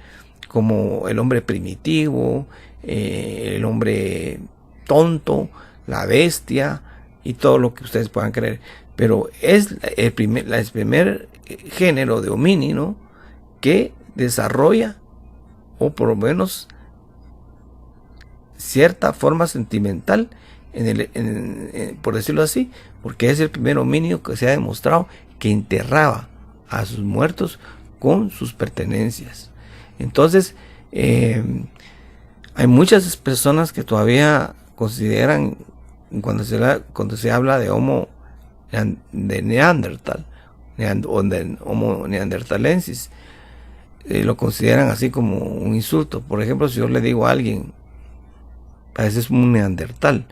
como el hombre primitivo, el hombre tonto, la bestia y todo lo que ustedes puedan creer. Pero es el primer género de homínido que desarrolla, o por lo menos cierta forma sentimental, por decirlo así, porque es el primer homínido que se ha demostrado que enterraba a sus muertos con sus pertenencias. Entonces, hay muchas personas que todavía consideran, cuando se habla de Homo de Neandertal o de Homo neanderthalensis, lo consideran así como un insulto. Por ejemplo, si yo le digo a alguien, pareces un neandertal,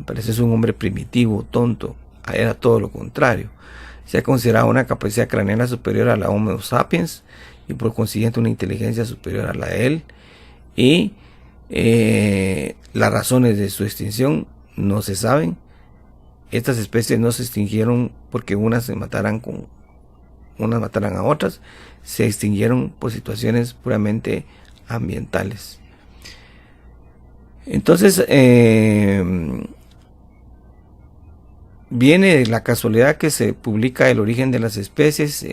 pareces un hombre primitivo, tonto, era todo lo contrario. Se ha considerado una capacidad craneana superior a la Homo sapiens y por consiguiente una inteligencia superior a la de él, y las razones de su extinción no se saben. Estas especies no se extinguieron porque unas mataran a otras, se extinguieron por situaciones puramente ambientales. Entonces viene la casualidad que se publica El origen de las especies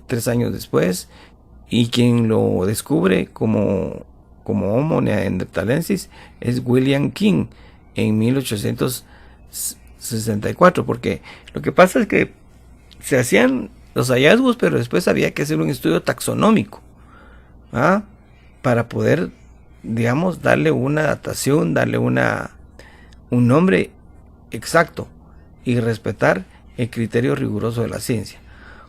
3 años después, y quien lo descubre como Homo neanderthalensis es William King en 1864, porque lo que pasa es que se hacían los hallazgos, pero después había que hacer un estudio taxonómico para poder, digamos, darle una datación, darle un nombre exacto y respetar el criterio riguroso de la ciencia.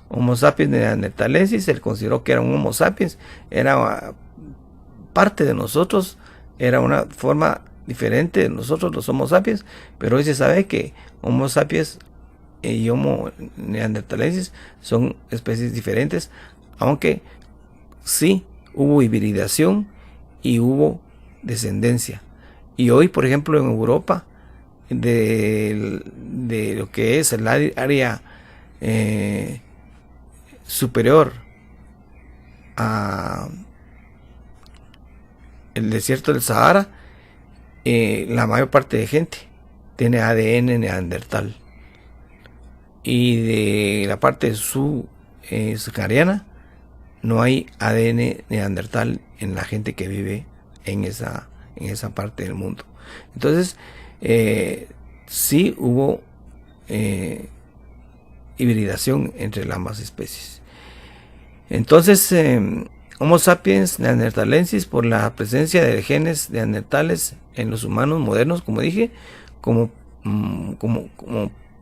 Homo sapiens neanderthalensis, se consideró que era un Homo sapiens, era parte de nosotros, era una forma diferente de nosotros los Homo sapiens, pero hoy se sabe que Homo sapiens y Homo neanderthalensis son especies diferentes, aunque sí hubo hibridación y hubo descendencia. Y hoy, por ejemplo, en Europa, de lo que es el área superior a el desierto del Sahara, la mayor parte de gente tiene ADN neandertal, y de la parte subsahariana no hay ADN neandertal en la gente que vive en esa parte del mundo. Entonces sí hubo hibridación entre ambas especies. Entonces Homo sapiens neanderthalensis, por la presencia de genes neandertales en los humanos modernos, como dije, como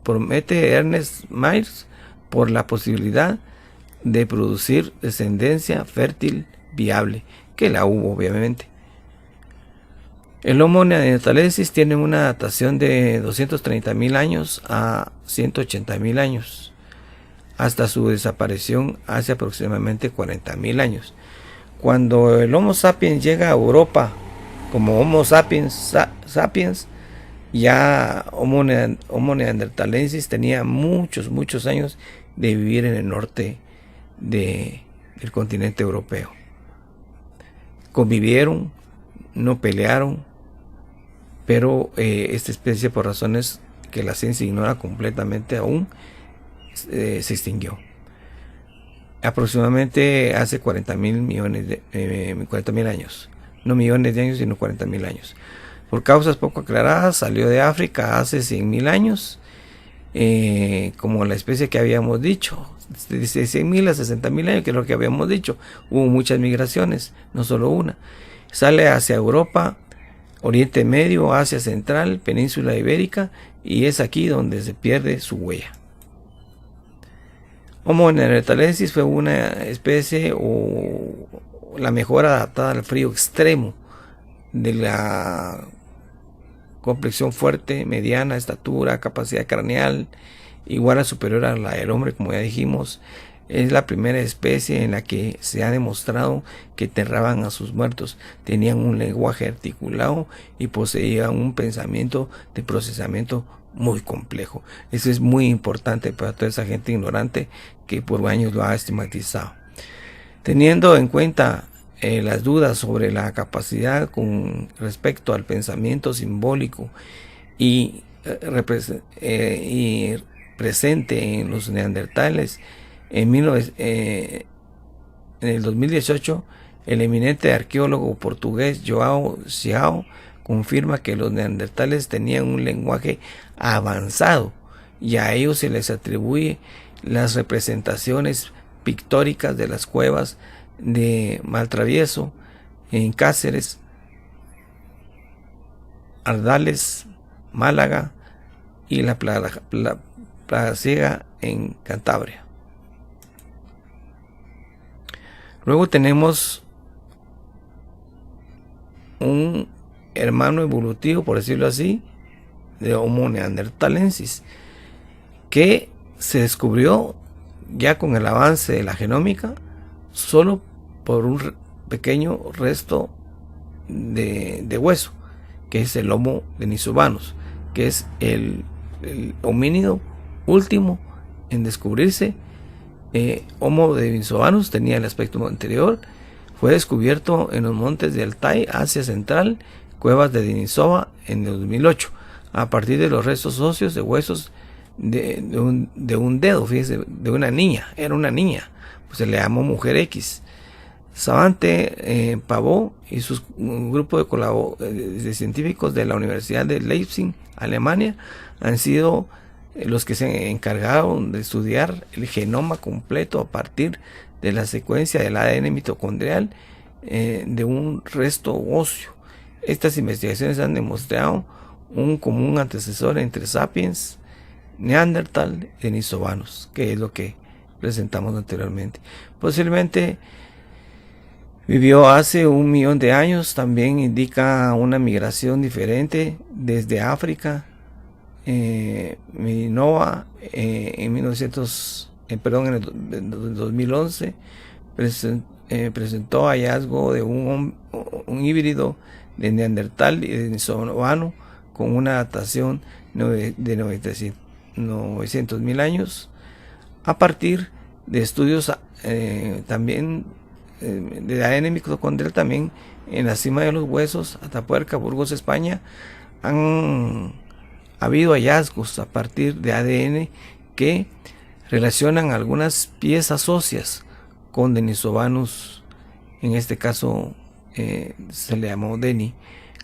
promete Ernest Mayr, por la posibilidad de producir descendencia fértil viable, que la hubo obviamente. El Homo neanderthalensis tiene una datación de 230.000 años a 180.000 años, hasta su desaparición hace aproximadamente 40.000 años. Cuando el Homo sapiens llega a Europa como Homo sapiens ya Homo neanderthalensis tenía muchos años de vivir en el norte del continente europeo. Convivieron, no pelearon, pero esta especie, por razones que la ciencia ignora completamente aún, se extinguió aproximadamente hace 40.000 años, no millones de años, sino 40.000 años. Por causas poco aclaradas salió de África hace 100.000 años, como la especie que habíamos dicho, de 100.000 a 60.000 años, que es lo que habíamos dicho. Hubo muchas migraciones, no solo una. Sale hacia Europa, Oriente Medio, Asia Central, Península Ibérica, y es aquí donde se pierde su huella. Homo neanderthalensis fue una especie o la mejor adaptada al frío extremo, de la complexión fuerte, mediana, estatura, capacidad craneal igual a superior a la del hombre, como ya dijimos. Es la primera especie en la que se ha demostrado que enterraban a sus muertos, tenían un lenguaje articulado y poseían un pensamiento de procesamiento muy complejo. Eso es muy importante para toda esa gente ignorante que por años lo ha estigmatizado. Teniendo en cuenta las dudas sobre la capacidad con respecto al pensamiento simbólico y presente en los neandertales, en el 2018, el eminente arqueólogo portugués João Xiao confirma que los neandertales tenían un lenguaje avanzado, y a ellos se les atribuye las representaciones pictóricas de las cuevas de Maltravieso en Cáceres, Ardales, Málaga, y la Placiega en Cantabria. Luego tenemos un hermano evolutivo, por decirlo así, de Homo neanderthalensis, que se descubrió ya con el avance de la genómica solo por un pequeño resto de hueso, que es el Homo denisovanus, que es el homínido último en descubrirse. Homo denisovanus tenía el aspecto anterior, fue descubierto en los montes de Altai, Asia Central, cuevas de Denisova, en el 2008, a partir de los restos óseos de huesos de un dedo, fíjese, de una niña. Era una niña, pues se le llamó mujer X. Savante Pavot y sus grupo de científicos de la Universidad de Leipzig, Alemania, han sido los que se encargaron de estudiar el genoma completo a partir de la secuencia del ADN mitocondrial de un resto óseo. Estas investigaciones han demostrado un común antecesor entre Sapiens, Neandertal y Denisovanus, que es lo que presentamos anteriormente. Posiblemente vivió hace 1.000.000 de años. También indica una migración diferente desde África. Minova en el 2011 presentó hallazgo de un híbrido de Neandertal y de Denisovano, con una datación de 900.000 años, a partir de estudios también de ADN mitocondrial también en la cima de los huesos, Atapuerca, Burgos, España. Han habido hallazgos a partir de ADN que relacionan algunas piezas óseas con Denisovanus. En este caso se le llamó Deni,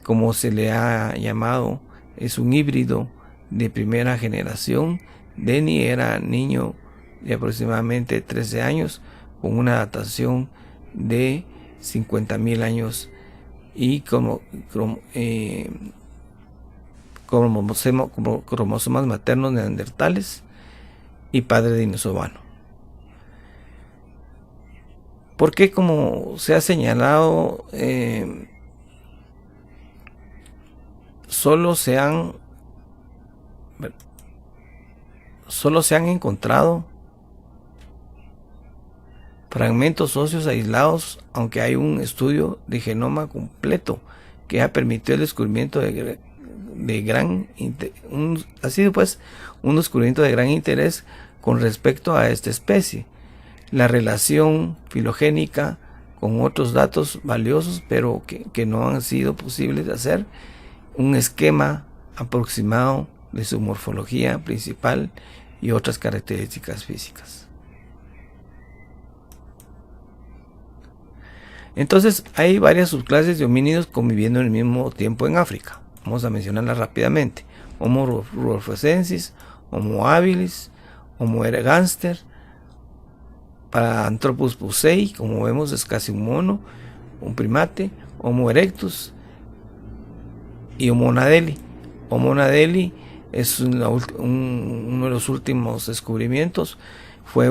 como se le ha llamado, es un híbrido de primera generación. Deni era niño de aproximadamente 13 años con una datación de 50.000 años y como cromosomas maternos neandertales y padre de denisovano. Porque, como se ha señalado, solo se han encontrado fragmentos óseos aislados, aunque hay un estudio de genoma completo que ha permitido el descubrimiento ha sido pues un descubrimiento de gran interés con respecto a esta especie. La relación filogénica con otros datos valiosos, pero que no han sido posibles de hacer un esquema aproximado de su morfología principal y otras características físicas. Entonces, hay varias subclases de homínidos conviviendo al mismo tiempo en África. Vamos a mencionarlas rápidamente: Homo rudolfensis, Homo habilis, Homo ergaster, Paranthropus pusei, como vemos es casi un mono, un primate, Homo erectus y Homo nadeli. Homo nadeli es uno de los últimos descubrimientos. Fue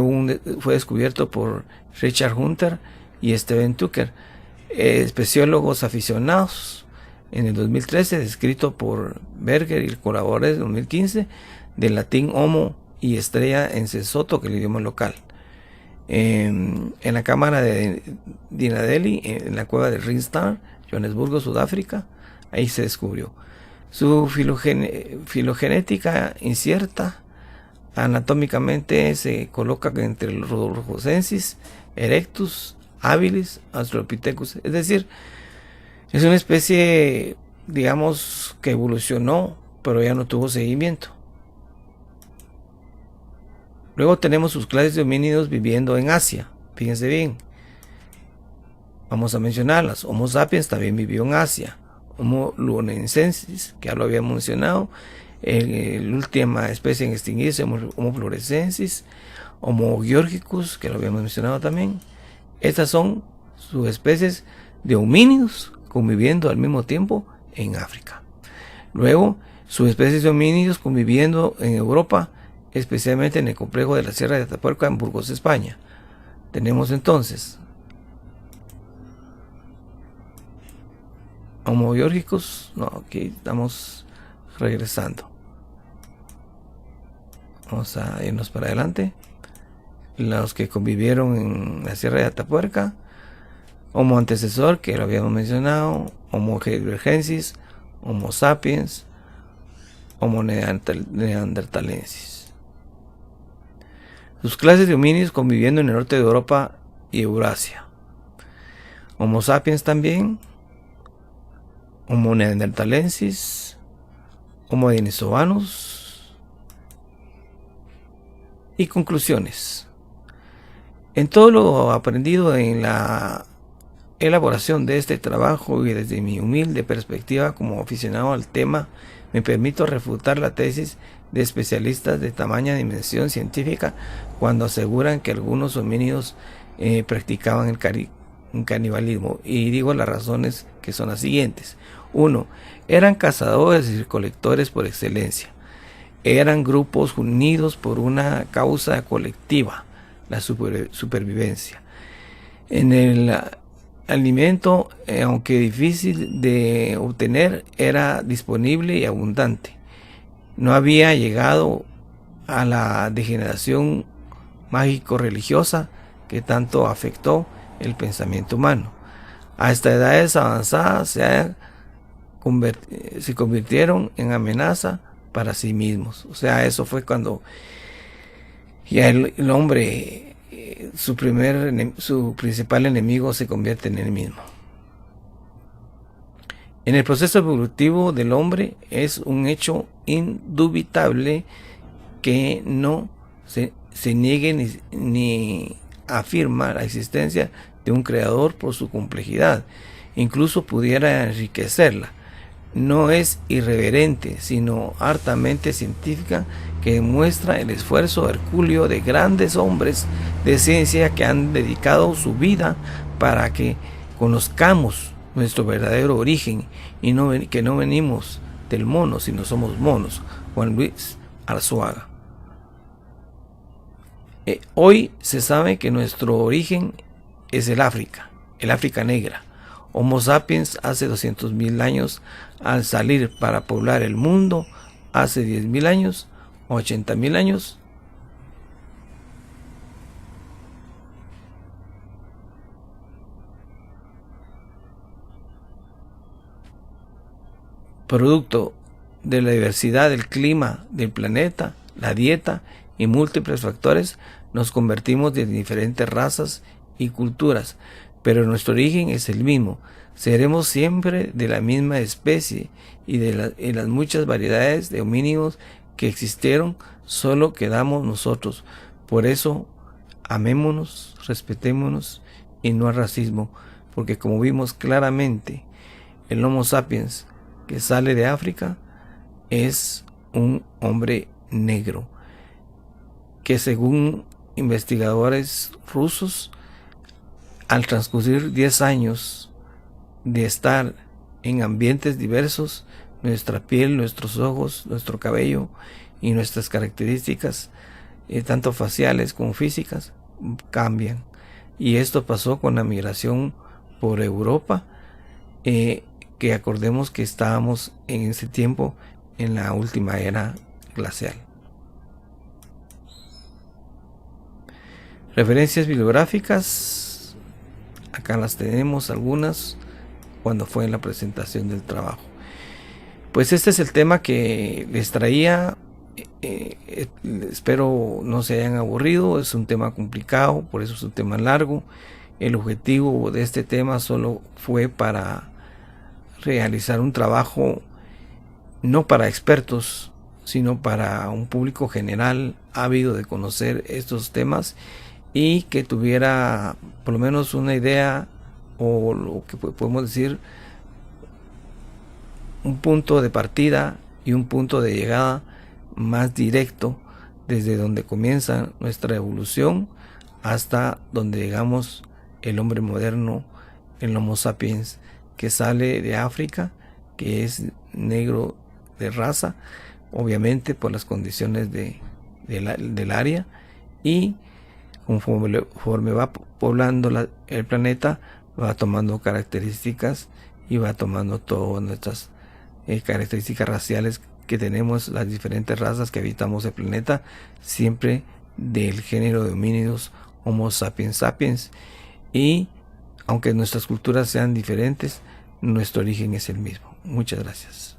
descubierto por Richard Hunter y Steven Tucker, espeleólogos aficionados, en el 2013, descrito por Berger y colaboradores en 2015, del latín homo y estrella en Sesotho, que es el idioma local. En la cámara de Dinadeli, en la cueva de Rinstar, Johannesburgo, Sudáfrica, ahí se descubrió. Su filogenética incierta, anatómicamente se coloca entre el Rhodophosensis, Erectus, Habilis, Australopithecus, es decir, es una especie, digamos, que evolucionó, pero ya no tuvo seguimiento. Luego tenemos sus clases de homínidos viviendo en Asia. Fíjense bien, vamos a mencionarlas. Homo sapiens también vivió en Asia. Homo luonensis, que ya lo había mencionado, la última especie en extinguirse, Homo florescensis, Homo georgicus, que lo habíamos mencionado también. Estas son subespecies de homínidos conviviendo al mismo tiempo en África. Luego, subespecies de homínidos conviviendo en Europa, especialmente en el complejo de la Sierra de Atapuerca en Burgos, España. Tenemos entonces Homo georgicus. No, aquí estamos regresando. Vamos a irnos para adelante. Los que convivieron en la Sierra de Atapuerca: Homo antecesor, que lo habíamos mencionado, Homo heidelbergensis, Homo sapiens, Homo neanderthalensis. Sus clases de homínidos conviviendo en el norte de Europa y Eurasia: Homo sapiens también, Homo neanderthalensis, Homo denisovanus. Y conclusiones. En todo lo aprendido en la elaboración de este trabajo y desde mi humilde perspectiva como aficionado al tema, me permito refutar la tesis de especialistas de tamaña dimensión científica cuando aseguran que algunos homínidos practicaban el canibalismo. Y digo las razones, que son las siguientes. 1. Eran cazadores y recolectores por excelencia. Eran grupos unidos por una causa colectiva, la supervivencia. En el alimento, aunque difícil de obtener, era disponible y abundante. No había llegado a la degeneración mágico-religiosa que tanto afectó el pensamiento humano. Hasta edades avanzadas se ha se convirtieron en amenaza para sí mismos. O sea, eso fue cuando ya el hombre, su principal enemigo se convierte en él mismo. En el proceso evolutivo del hombre es un hecho indubitable que no se niegue ni afirma la existencia de un creador por su complejidad, incluso pudiera enriquecerla. No es irreverente, sino hartamente científica, que demuestra el esfuerzo hercúleo de grandes hombres de ciencia que han dedicado su vida para que conozcamos nuestro verdadero origen y que no venimos del mono, sino somos monos. Juan Luis Arzuaga. Hoy se sabe que nuestro origen es el África negra. Homo sapiens hace 200.000 años, al salir para poblar el mundo hace 10.000 años, 80.000 años, producto de la diversidad del clima del planeta, la dieta y múltiples factores, nos convertimos en diferentes razas y culturas, pero nuestro origen es el mismo. Seremos siempre de la misma especie y de las muchas variedades de homínidos que existieron, solo quedamos nosotros. Por eso, amémonos, respetémonos y no al racismo, porque como vimos claramente, el Homo sapiens que sale de África es un hombre negro, que según investigadores rusos, al transcurrir 10 años de estar en ambientes diversos, nuestra piel, nuestros ojos, nuestro cabello y nuestras características, tanto faciales como físicas, cambian. Y esto pasó con la migración por Europa, que acordemos que estábamos en ese tiempo en la última era glacial. Referencias bibliográficas, acá las tenemos algunas cuando fue en la presentación del trabajo. Pues este es el tema que les traía. Espero no se hayan aburrido, es un tema complicado, por eso es un tema largo. El objetivo de este tema solo fue para realizar un trabajo no para expertos, sino para un público general ávido de conocer estos temas y que tuviera por lo menos una idea, o lo que podemos decir, un punto de partida y un punto de llegada más directo, desde donde comienza nuestra evolución hasta donde llegamos el hombre moderno, el Homo sapiens, que sale de África, que es negro de raza, obviamente por las condiciones del área, y conforme va poblando el planeta, va tomando características y va tomando todas nuestras características raciales que tenemos, las diferentes razas que habitamos el planeta, siempre del género de homínidos Homo sapiens sapiens. Y aunque nuestras culturas sean diferentes, nuestro origen es el mismo. Muchas gracias.